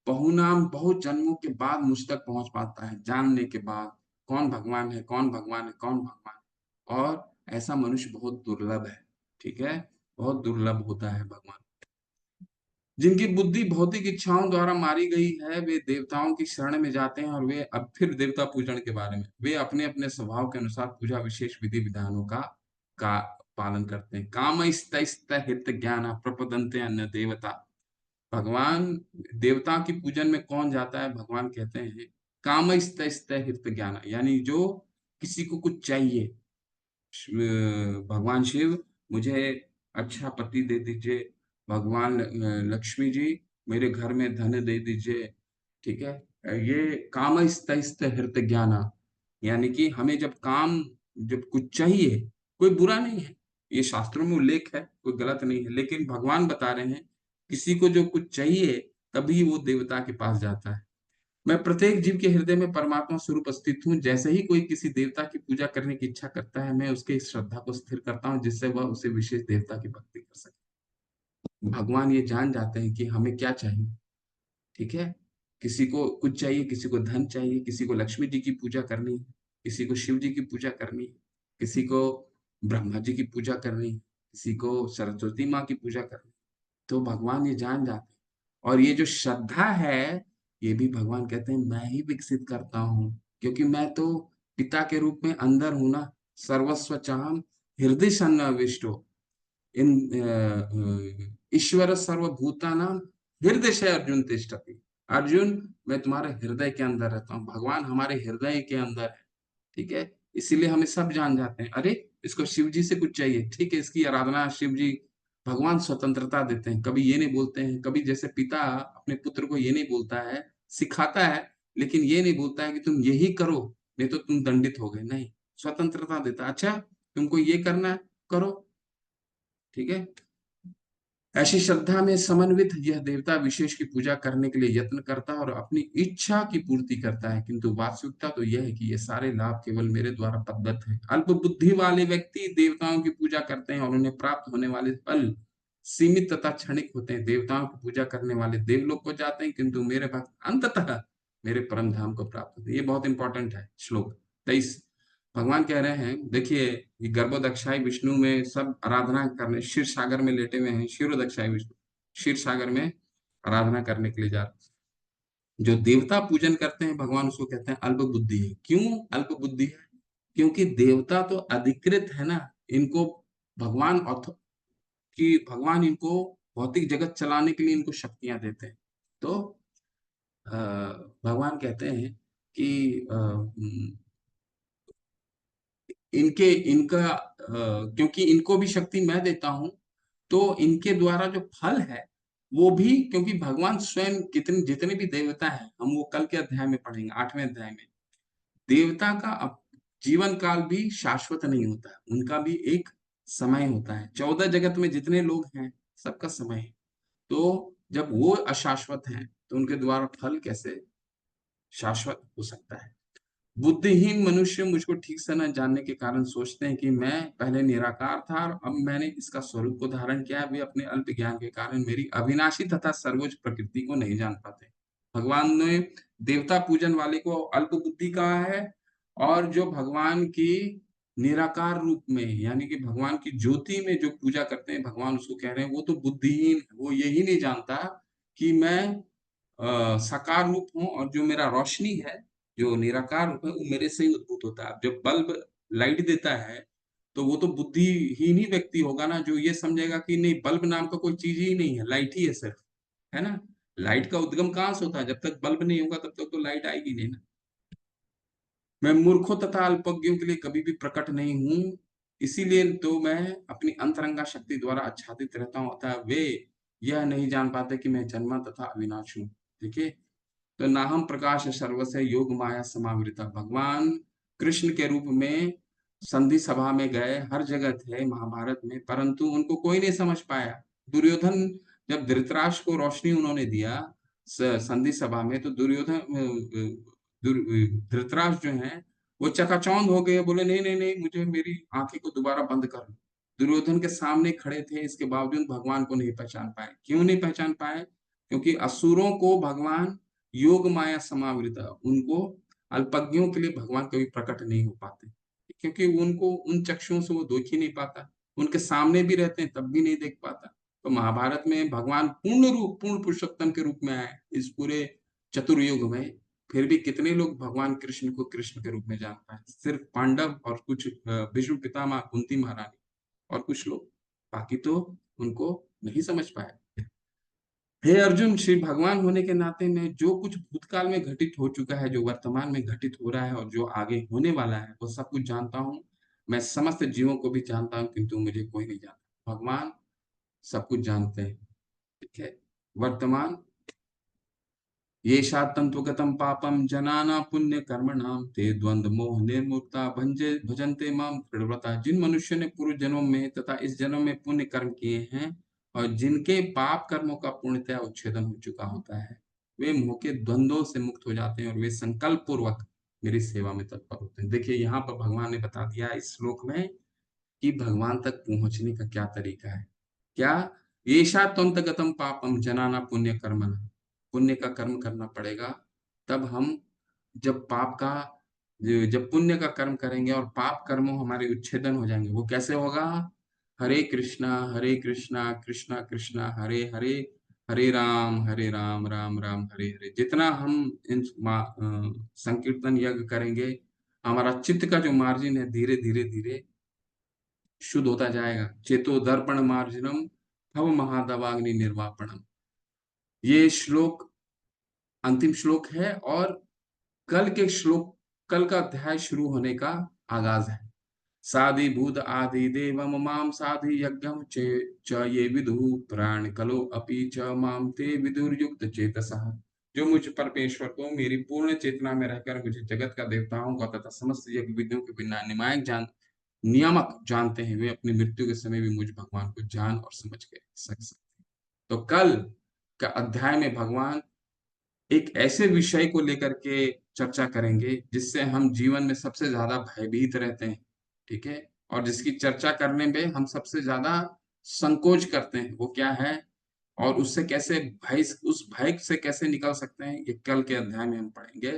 बहुनाम बहुत जन्मों के बाद मुझ तक पहुंच पाता है, जानने के बाद कौन भगवान है, कौन भगवान है, कौन भगवान है। और ऐसा मनुष्य बहुत दुर्लभ है, ठीक है, बहुत दुर्लभ होता है भगवान। जिनकी बुद्धि भौतिक इच्छाओं द्वारा मारी गई है, वे देवताओं की शरण में जाते हैं और वे अब फिर देवता पूजन के बारे में, वे अपने अपने स्वभाव के अनुसार पूजा विशेष विधि विधानों का पालन करते हैं। काम स्त हित ज्ञान प्रपदंते अन्य देवता। भगवान देवता की पूजन में कौन जाता है? भगवान कहते हैं काम स्त हित ज्ञान, यानी जो किसी को कुछ चाहिए, भगवान शिव मुझे अच्छा पति दे दीजिए, भगवान लक्ष्मी जी मेरे घर में धन दे दीजिए, ठीक है। ये काम स्त हृत ज्ञाना, यानी कि हमें जब कुछ चाहिए, कोई बुरा नहीं है, ये शास्त्रों में उल्लेख है, कोई गलत नहीं है, लेकिन भगवान बता रहे हैं किसी को जो कुछ चाहिए तभी वो देवता के पास जाता है। मैं प्रत्येक जीव के हृदय में परमात्मा स्वरूप स्थित हूँ। जैसे ही कोई किसी देवता की पूजा करने की इच्छा करता है, मैं उसके श्रद्धा को स्थिर करता हूँ, जिससे वह उसे विशेष देवता की भक्ति कर सके। भगवान ये जान जाते हैं कि हमें क्या चाहिए, ठीक है। किसी को कुछ चाहिए, किसी को धन चाहिए, किसी को लक्ष्मी जी की पूजा करनी है, किसी को शिव जी की पूजा करनी है, किसी को ब्रह्मा जी की पूजा करनी है, किसी को सरस्वती माँ की पूजा करनी है। तो भगवान ये जान जाते हैं। और ये जो श्रद्धा है, ये भी भगवान कहते हैं मैं ही विकसित करता हूँ, क्योंकि मैं तो पिता के रूप में अंदर हूं ना। सर्वस्व चाहम हृदय सन्निविष्टो इन ईश्वर सर्वभूतानां हृदय से अर्जुन तिष्ठति। अर्जुन, मैं तुम्हारे हृदय के अंदर रहता हूँ। भगवान हमारे हृदय के अंदर है, ठीक है। इसीलिए हमें सब जान जाते हैं, अरे इसको शिव जी से कुछ चाहिए, ठीक है, इसकी आराधना शिव जी। भगवान स्वतंत्रता देते हैं, कभी ये नहीं बोलते हैं, कभी जैसे पिता अपने पुत्र को ये नहीं बोलता है, सिखाता है, लेकिन ये नहीं बोलता है कि तुम यही करो नहीं तो तुम दंडित हो गए, नहीं, स्वतंत्रता देता है। अच्छा तुमको ये करना है, करो, ठीक है। ऐसी श्रद्धा में समन्वित यह देवता विशेष की पूजा करने के लिए यत्न करता है और अपनी इच्छा की पूर्ति करता है, किंतु वास्तविकता तो यह है कि ये सारे लाभ केवल मेरे द्वारा प्रदत्त हैं। अल्प बुद्धि वाले व्यक्ति देवताओं की पूजा करते हैं और उन्हें प्राप्त होने वाले फल सीमित तथा क्षणिक होते हैं। देवताओं की पूजा करने वाले देवलोक को जाते हैं, किंतु मेरे भक्त अंततः मेरे परम धाम को प्राप्त होते हैं। ये बहुत इंपॉर्टेंट है श्लोक 23। भगवान कह रहे हैं, देखिए ये गर्भोदक्षाई विष्णु में सब आराधना करने क्षीर सागर में लेटे हुए हैं। क्षीरोदक्षाई विष्णु क्षीर सागर में आराधना करने के लिए जा रहे हैं। जो देवता पूजन करते हैं भगवान उसको कहते हैं अल्प बुद्धि है। क्यों अल्प बुद्धि है? क्योंकि देवता तो अधिकृत है ना, इनको भगवान भगवान इनको भौतिक जगत चलाने के लिए इनको शक्तियां देते हैं। तो भगवान कहते हैं कि इनके इनका क्योंकि इनको भी शक्ति मैं देता हूं, तो इनके द्वारा जो फल है वो भी, क्योंकि भगवान स्वयं कितने जितने भी देवता हैं, हम वो कल के अध्याय में पढ़ेंगे 8वें अध्याय में। देवता का जीवन काल भी शाश्वत नहीं होता है, उनका भी एक समय होता है। 14 जगत में जितने लोग हैं सबका समय है। तो जब वो अशाश्वत हैं तो उनके द्वारा फल कैसे शाश्वत हो सकता है? बुद्धिहीन मनुष्य मुझको ठीक से न जानने के कारण सोचते हैं कि मैं पहले निराकार था और अब मैंने इसका स्वरूप को धारण किया है। वे अपने अल्प ज्ञान के कारण मेरी अविनाशी तथा सर्वोच्च प्रकृति को नहीं जान पाते। भगवान ने देवता पूजन वाले को अल्प बुद्धि कहा है, और जो भगवान की निराकार रूप में यानी कि भगवान की ज्योति में जो पूजा करते हैं भगवान उसको कह रहे हैं वो तो बुद्धिहीन है। वो यही नहीं जानता कि मैं साकार रूप हूँ और जो मेरा रोशनी है, जो निराकार रूप है वो मेरे से ही उद्भूत होता है। अब जब बल्ब लाइट देता है तो वो तो बुद्धिहीन ही व्यक्ति होगा ना, जो ये समझेगा कि नहीं बल्ब नाम का कोई चीज ही नहीं है, लाइट ही है सिर्फ, है ना। लाइट का उद्गम कहाँ से होता है? जब तक बल्ब नहीं होगा तब तक तो लाइट आएगी नहीं ना। मैं मूर्खों तथा अल्पज्ञों के लिए कभी भी प्रकट नहीं हूँ, इसीलिए तो मैं अपनी अंतरंगा शक्ति द्वारा आच्छादित रहता हूँ, अतः वे यह नहीं जान पाते कि मैं जन्मा तथा अविनाश हूँ। देखिए, तो नाहम प्रकाश सर्वस्य योग माया समावृता, भगवान कृष्ण के रूप में संधि सभा में गए, हर जगह थे महाभारत में, परंतु उनको कोई नहीं समझ पाया। दुर्योधन, जब धृतराष्ट्र को रोशनी उन्होंने दिया संधि सभा में, तो दुर्योधन धृतराष्ट्र जो है वो चकाचौंध हो गए, बोले नहीं नहीं नहीं, मुझे मेरी आंखें को दोबारा बंद कर। दुर्योधन के सामने खड़े थे, इसके बावजूद भगवान को नहीं पहचान पाए। क्यों नहीं पहचान पाए? क्योंकि असुरों को भगवान योग माया समावृता, उनको अल्पज्ञों के लिए भगवान कभी प्रकट नहीं हो पाते, क्योंकि उनको उन चक्षुओं से वो देख ही नहीं पाता। उनके सामने भी रहते हैं तब भी नहीं देख पाता। तो महाभारत में भगवान पूर्ण पुरुषोत्तम के रूप में आए इस पूरे चतुर्युग में, फिर भी कितने लोग भगवान कृष्ण को कृष्ण के रूप में जान पाए? सिर्फ पांडव और कुछ भीष्म पितामह, कुंती महारानी और कुछ लोग, बाकी तो उनको नहीं समझ पाए। हे अर्जुन, श्री भगवान होने के नाते मैं जो कुछ भूतकाल में घटित हो चुका है, जो वर्तमान में घटित हो रहा है और जो आगे होने वाला है, वो सब कुछ जानता हूँ। मैं समस्त जीवों को भी जानता हूँ, किंतु मुझे कोई नहीं जानता। भगवान सब कुछ जानते हैं, ठीक है। वर्तमान येषा तंतुगतं पापं जनाना पुण्य कर्मणाम ते द्वंद्व मोह निर्मुक्ता भंजे भजन्ते माम दृढ़व्रता। जिन मनुष्यों ने पूर्व जन्म में तथा इस जन्म में पुण्य कर्म किए हैं और जिनके पाप कर्मों का पूर्णतया उच्छेदन हो चुका होता है, वे मोह के द्वंद्वों से मुक्त हो जाते हैं और वे संकल्प पूर्वक मेरी सेवा में तत्पर होते हैं। देखिए, यहाँ पर भगवान ने बता दिया इस श्लोक में कि भगवान तक पहुंचने का क्या तरीका है। क्या? येषा त्वन्तगतं पापम जनाना पुण्य कर्मणा, पुण्य का कर्म करना पड़ेगा, तब हम जब पाप का जब पुण्य का कर्म करेंगे और पाप कर्मों हमारे उच्छेदन हो जाएंगे। वो कैसे होगा? हरे कृष्णा कृष्णा कृष्णा हरे हरे, हरे राम राम राम हरे हरे। जितना हम इन संकीर्तन यज्ञ करेंगे, हमारा चित्त का जो मार्जिन है धीरे धीरे धीरे शुद्ध होता जाएगा। चेतो दर्पण मार्जनम भव महादवाग्नि निर्वापणम। ये श्लोक अंतिम श्लोक है और कल का अध्याय शुरू होने का आगाज है। साधि भूत आदि देव माम साधि यज्ञम च ये विदु प्राण कलो अपि च माम ते विदुर्युक्त चेतसः। जो मुझ परमेश्वर को मेरी पूर्ण चेतना में रहकर मुझे जगत का देवताओं का तथा समस्त यज्ञ विधियों के बिना नियामक जानते हैं, वे अपनी मृत्यु के समय भी मुझ भगवान को जान और समझ के सकते हैं। तो कल का अध्याय में भगवान एक ऐसे विषय को लेकर के चर्चा करेंगे जिससे हम जीवन में सबसे ज्यादा भयभीत रहते हैं, ठीक है, और जिसकी चर्चा करने में हम सबसे ज्यादा संकोच करते हैं। वो क्या है और उससे कैसे उस भय से कैसे निकल सकते हैं, ये कल के अध्याय में हम पढ़ेंगे।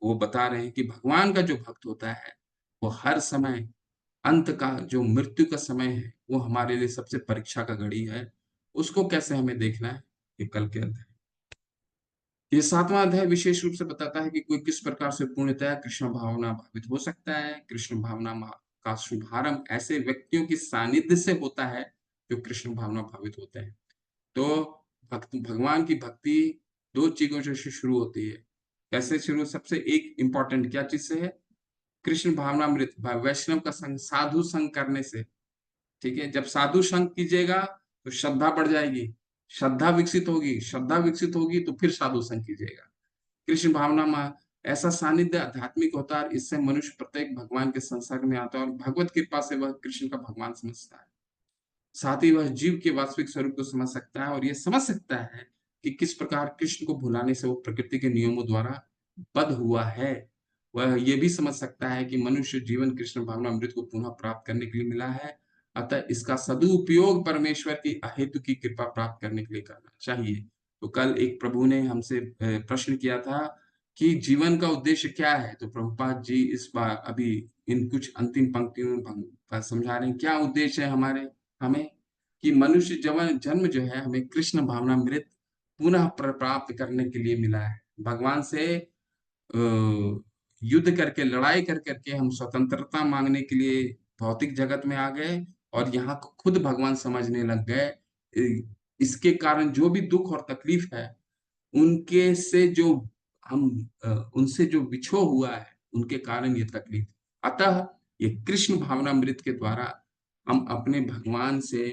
वो बता रहे हैं कि भगवान का जो भक्त होता है वो हर समय, अंत का जो मृत्यु का समय है, वो हमारे लिए सबसे परीक्षा का घड़ी है। उसको कैसे हमें देखना है, ये कल के अध्याय। ये 7वां अध्याय विशेष रूप से बताता है कि कोई किस प्रकार से पूर्णतया कृष्ण भावना भावित हो सकता है। कृष्ण भावना का शुभारंभ ऐसे व्यक्तियों की सानिध्य से होता है जो कृष्ण भावना भावित होते हैं। तो भगवान की भक्ति दो चीजों से शुरू होती है। कैसे शुरू? सबसे एक इंपॉर्टेंट क्या चीज से है? कृष्ण भावनामृत वैष्णव का संग, साधु संग करने से, ठीक है। जब साधु संग कीजिएगा तो श्रद्धा बढ़ जाएगी, श्रद्धा विकसित होगी तो फिर साधु संग कीजिएगा। कृष्ण भावना में ऐसा सानिध्य आध्यात्मिक होता है, इससे मनुष्य प्रत्येक भगवान के संसर्ग में आता है और भगवत कृपा से वह कृष्ण का भगवान समझता है। साथ ही वह जीव के वास्तविक स्वरूप को समझ सकता है और यह समझ सकता है कि किस प्रकार कृष्ण को भुलाने से वो प्रकृति के नियमों द्वारा बद्ध हुआ है। वह यह भी समझ सकता है कि मनुष्य जीवन कृष्ण भावना अमृत को पुनः प्राप्त करने के लिए मिला है, अतः इसका सदुपयोग परमेश्वर की अहेतु की कृपा प्राप्त करने के लिए करना चाहिए। तो कल एक प्रभु ने हमसे प्रश्न किया था कि जीवन का उद्देश्य क्या है? तो प्रभुपाद जी इस बार अभी इन कुछ अंतिम पंक्तियों में समझा रहे हैं, क्या उद्देश्य है हमारे हमें, कि मनुष्य जन्म जो है हमें कृष्ण भावनामृत पुनः प्राप्त करने के लिए मिला है। भगवान से युद्ध करके, लड़ाई कर करके हम स्वतंत्रता मांगने के लिए भौतिक जगत में आ गए, और यहाँ खुद भगवान समझने लग गए। इसके कारण जो भी दुख और तकलीफ है, उनके से जो हम उनसे जो बिछो हुआ है, उनके कारण ये तकलीफ। अतः ये कृष्ण भावनामृत के द्वारा हम अपने भगवान से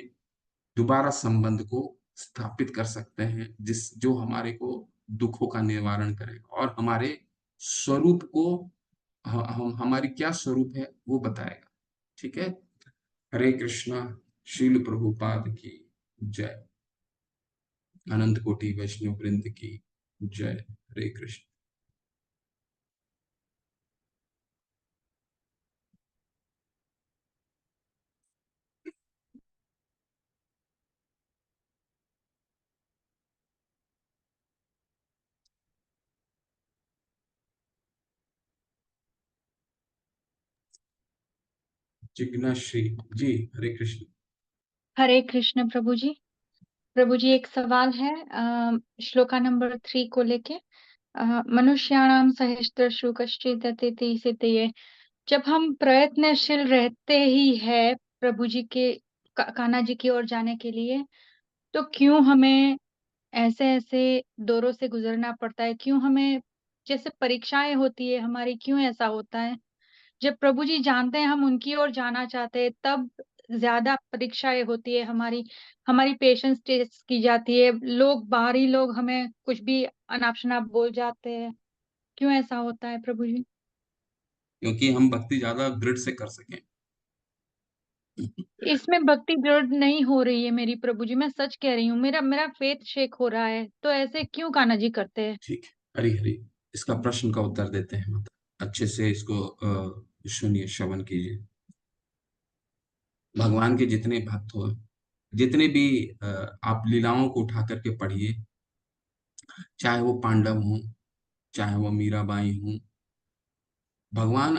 दोबारा संबंध को स्थापित कर सकते हैं, जो हमारे को दुखों का निवारण करेगा और हमारे स्वरूप को, हम हमारी क्या स्वरूप है वो बताएगा। ठीक है। हरे कृष्णा। श्रील प्रभुपाद की जय। अनंत कोटि वैष्णव वृंद की जय। हरे कृष्ण। जिज्ञाश्री जी, हरे कृष्ण। हरे कृष्ण प्रभु जी। प्रभु जी, एक सवाल है श्लोका नंबर 3 को लेके। मनुष्याणाम सहस्त्रशु कश्चिदतीति सिद्धये। जब हम प्रयत्नशील रहते ही है प्रभु जी के कान्हा जी की ओर जाने के लिए, तो क्यों हमें ऐसे ऐसे दौरों से गुजरना पड़ता है? क्यों हमें, जैसे परीक्षाएं होती है हमारी, क्यों ऐसा होता है? जब प्रभु जी जानते हैं हम उनकी ओर जाना चाहते हैं, तब ज्यादा परीक्षाएं होती है हमारी। हमारी पेशेंस टेस्ट की जाती है, लोग, बाहरी लोग हमें कुछ भी अनाप शनाप बोल जाते हैं। क्यों ऐसा होता है प्रभु जी? क्योंकि हम भक्ति ज्यादा दृढ़ से कर सकें। इसमें भक्ति दृढ़ नहीं हो रही है मेरी प्रभु जी, मैं सच कह रही हूँ। मेरा मेरा फेथ शेक हो रहा है, तो ऐसे क्यों कान्हा जी करते हैं? ठीक है। हरी हरी। इसका प्रश्न का उत्तर देते हैं माता, अच्छे से इसको सुनिए, श्रवण कीजिए। भगवान के जितने भक्त हो, जितने भी आप लीलाओं को उठा करके पढ़िए, चाहे वो पांडव हों, चाहे वो मीराबाई हों, भगवान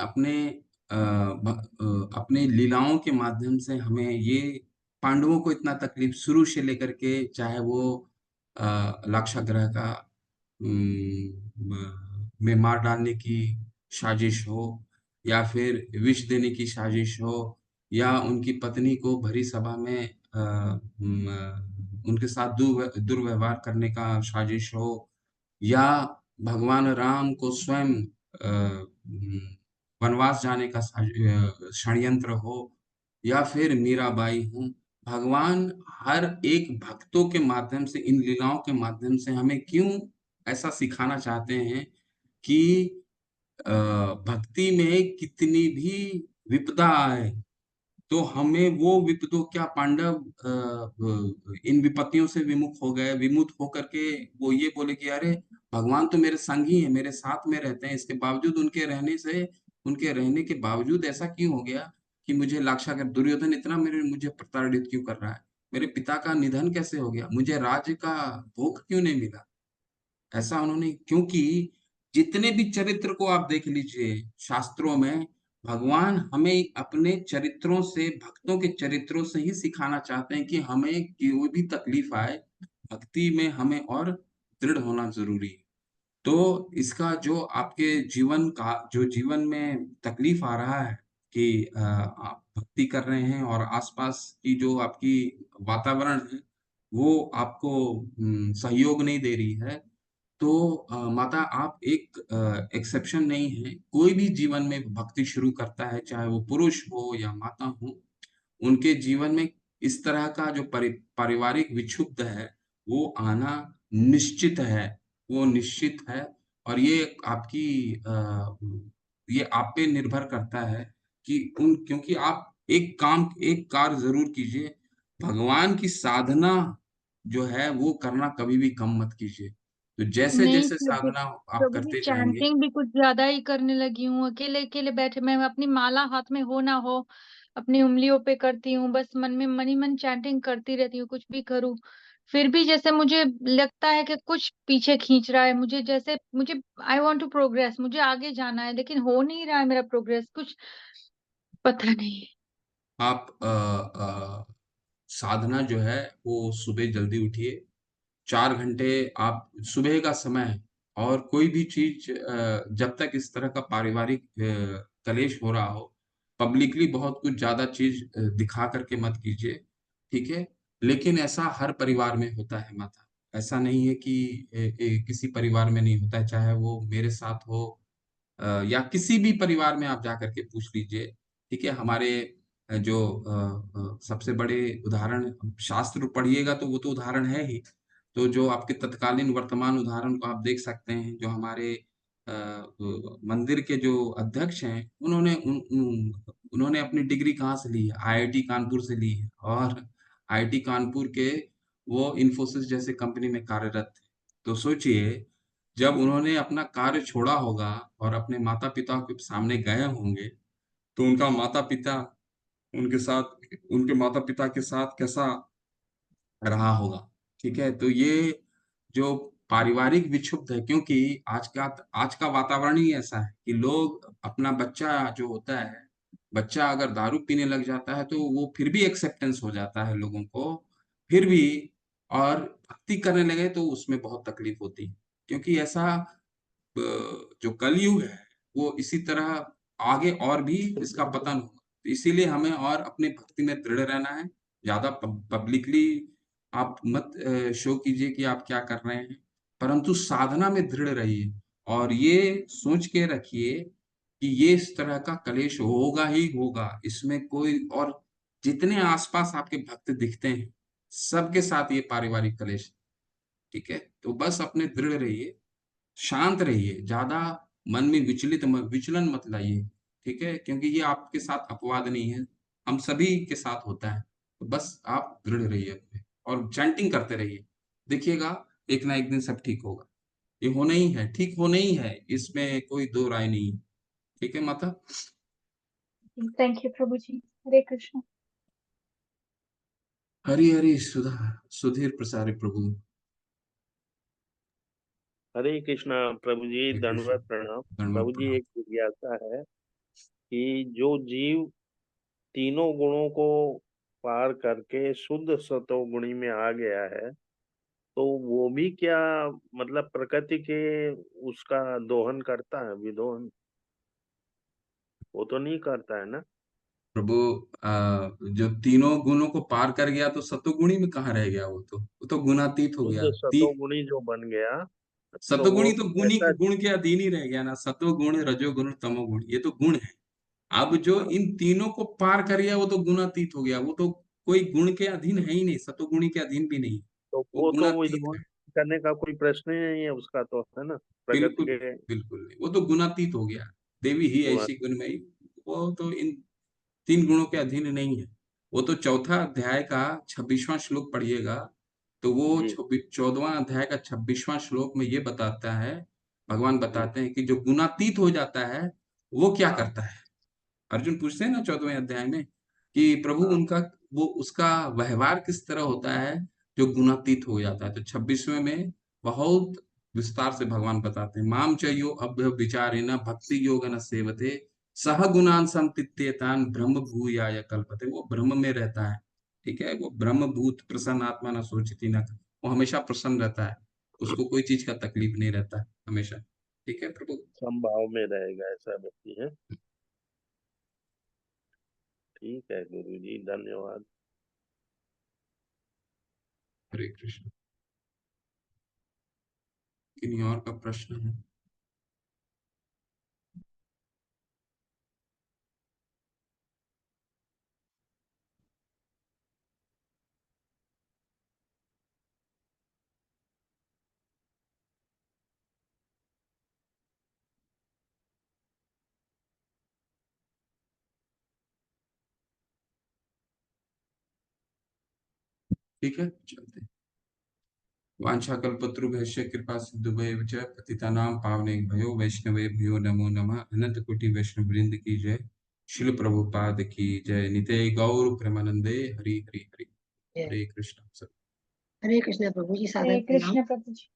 अपने लीलाओं के माध्यम से हमें ये, पांडवों को इतना तकलीफ शुरू से लेकर के, चाहे वो लाक्षागृह का में मार डालने की साजिश हो, या फिर विष देने की साजिश हो, या उनकी पत्नी को भरी सभा में उनके साथ दुर्व्यवहार करने का साजिश हो, या भगवान राम को स्वयं वनवास जाने का षड्यंत्र हो, या फिर मीराबाई हो, भगवान हर एक भक्तों के माध्यम से, इन लीलाओं के माध्यम से हमें क्यों ऐसा सिखाना चाहते हैं कि भक्ति में कितनी भी विपदा आए, तो हमें वो विपदों, क्या पांडव इन विपत्तियों से विमुख हो गए, विमुक्त होकर के वो ये बोले कि अरे भगवान तो मेरे संग ही है, मेरे साथ में रहते हैं, इसके बावजूद उनके रहने के बावजूद ऐसा क्यों हो गया कि मुझे लाक्षागृह, दुर्योधन इतना मुझे प्रताड़ित क्यों कर रहा है, मेरे पिता का निधन कैसे हो गया, मुझे राज्य का भोग क्यों नहीं मिला? ऐसा उन्होंने, क्योंकि जितने भी चरित्र को आप देख लीजिए शास्त्रों में, भगवान हमें अपने चरित्रों से, भक्तों के चरित्रों से ही सिखाना चाहते हैं कि हमें कोई भी तकलीफ आए, भक्ति में हमें और दृढ़ होना जरूरी है। तो इसका जो आपके जीवन में तकलीफ आ रहा है कि आप भक्ति कर रहे हैं और आसपास की जो आपकी वातावरण है, वो आपको सहयोग नहीं दे रही है, तो माता आप एक एक्सेप्शन नहीं है। कोई भी जीवन में भक्ति शुरू करता है, चाहे वो पुरुष हो या माता हो, उनके जीवन में इस तरह का जो पारिवारिक विक्षुब्ध है, वो आना निश्चित है, वो निश्चित है। और ये आपकी ये आप पे निर्भर करता है कि क्योंकि आप एक कार्य जरूर कीजिए, भगवान की साधना जो है वो करना कभी भी कम मत कीजिए। तो जैसे नहीं जैसे प्रभु, साधना आप प्रभु जी करते जाएंगे। चैंटिंग भी कुछ ज्यादा ही करने लगी हूँ। अकेले अकेले बैठे, मैं अपनी माला हाथ में हो ना हो अपनी उंगलियों पे करती हूँ, बस मन में मन ही मन चैंटिंग करती रहती हूँ, कुछ भी करूँ। फिर भी जैसे मुझे लगता है कि कुछ पीछे खींच रहा है मुझे, जैसे मुझे आई वांट टू प्रोग्रेस, मुझे आगे जाना है, लेकिन हो नहीं रहा है मेरा प्रोग्रेस, कुछ पता नहीं। आप साधना जो है वो सुबह जल्दी उठिए, 4 घंटे आप सुबह का समय है, और कोई भी चीज जब तक इस तरह का पारिवारिक कलेश हो रहा हो, पब्लिकली बहुत कुछ ज्यादा चीज दिखा करके मत कीजिए, ठीक है। लेकिन ऐसा हर परिवार में होता है माता, ऐसा नहीं है कि किसी परिवार में नहीं होता है, चाहे वो मेरे साथ हो या किसी भी परिवार में आप जा करके पूछ लीजिए, ठीक है। हमारे जो सबसे बड़े उदाहरण, शास्त्र पढ़िएगा तो वो तो उदाहरण है ही, तो जो आपके तत्कालीन वर्तमान उदाहरण को आप देख सकते हैं, जो हमारे मंदिर के जो अध्यक्ष हैं, उन्होंने अपनी डिग्री कहाँ से ली है? आईआईटी कानपुर से ली है, और आईआईटी कानपुर के वो इन्फोसिस जैसे कंपनी में कार्यरत थे। तो सोचिए, जब उन्होंने अपना कार्य छोड़ा होगा और अपने माता पिता के सामने गए होंगे, तो उनका माता पिता उनके साथ उनके माता पिता के साथ कैसा रहा होगा, ठीक है। तो ये जो पारिवारिक विक्षुब्ध है, क्योंकि आज का वातावरण ही ऐसा है कि लोग अपना बच्चा जो होता है, बच्चा अगर दारू पीने लग जाता है तो वो फिर भी एक्सेप्टेंस हो जाता है लोगों को, फिर भी, और भक्ति करने लगे तो उसमें बहुत तकलीफ होती है, क्योंकि ऐसा जो कलयुग है वो इसी तरह आगे और भी इसका पतन होगा। तो इसीलिए हमें और अपने भक्ति में दृढ़ रहना है। ज्यादा पब्लिकली आप मत शो कीजिए कि आप क्या कर रहे हैं, परंतु साधना में दृढ़ रहिए, और ये सोच के रखिए कि ये इस तरह का कलेश होगा ही होगा, इसमें कोई और जितने आसपास आपके भक्त दिखते हैं, सबके साथ ये पारिवारिक कलेश है, ठीक है। तो बस अपने दृढ़ रहिए, शांत रहिए, ज्यादा मन में विचलन मत लाइए, ठीक है, क्योंकि ये आपके साथ अपवाद नहीं है, हम सभी के साथ होता है। तो बस आप दृढ़ रहिए अपने, और चैंटिंग करते रहिए, देखिएगा एक ना एक दिन सब ठीक होगा। ये होना ही है, ठीक होना ही है, इसमें कोई दो राय नहीं है, ठीक है माता। थैंक यू प्रभु जी। हरे कृष्ण। हरि हरि सुधा सुधीर प्रसारी प्रभु। हरे कृष्णा प्रभु जी, हरे कृष्ण। दंडवत प्रणाम। दंडवत प्रभु जी, प्रणाम। एक जिज्ञासा है कि जो जीव तीनों गुणों को पार करके शुद्ध सतोगुणी में आ गया है, तो वो भी क्या मतलब प्रकृति के उसका दोहन करता है, विदोहन? वो तो नहीं करता है ना? प्रभु, जो तीनों गुणों को पार कर गया तो सतोगुणी में कहाँ रह गया? वो तो गुणातीत हो गया। शुद्ध सतोगुणी जो बन गया, तो वो सतोगुणी तो कैसा? गुण के अधीन ही रह गया ना, सतोगुण रजोगुण तमोगुण, ये तो गुण है। अब जो इन तीनों को पार कर गया वो तो गुणातीत हो गया, वो तो कोई गुण के अधीन है ही नहीं, सतोगुणी के अधीन भी नहीं, तो वो वो तो गुणातीत विदोहन है। करने का कोई प्रश्न ही नहीं है उसका, तो है ना, प्रकृति बिल्कुल, के बिल्कुल नहीं, वो तो गुणातीत हो गया। देवी ही गुण। ऐसी गुणमयी, वो तो इन 3 गुणों के अधीन नहीं है। वो तो चौथा अध्याय का 26वां श्लोक पढ़िएगा, तो वो जी 14वां अध्याय का 26वां श्लोक में ये बताता है, भगवान जी। बताते हैं कि जो गुणातीत हो जाता है वो क्या हाँ करता है। अर्जुन पूछते हैं ना 14वें अध्याय में कि प्रभु हाँ उनका वो उसका व्यवहार किस तरह होता है जो गुणातीत हो जाता है। तो 26वें में बहुत विस्तार से भगवान बताते हैं, माम चयो अभ्य विचारेण भक्ति योग न सेवते सह गुणान संतित्येतान ब्रह्म भूयाय कल्पते। वो ब्रह्म में रहता है, ठीक है, वो ब्रह्म भूत प्रसन्न आत्मा न सोचती न, वो हमेशा प्रसन्न रहता है, उसको कोई चीज का तकलीफ नहीं रहता है हमेशा, ठीक है प्रभु। संभाव में रहेगा ऐसा व्यक्ति है। ठीक है गुरु जी, धन्यवाद। हरे कृष्ण। किन्हीं और का प्रश्न है? ठीक है, चलते हैं। वाञ्छाकल्पतरुभ्यश्च कृपा सिन्धुभ्येव च पतितानां पावनेभ्यो वैष्णवेभ्यो नमो नमः। अनंत कोटि वैष्णव वृंद की जय। शिल प्रभुपाद की जय। निते गौर प्रेमानंदे। हरि हरि हरि। हरे कृष्ण। हरे कृष्ण प्रभु जी, हरे सादर प्रणाम। कृष्ण प्रभु जी।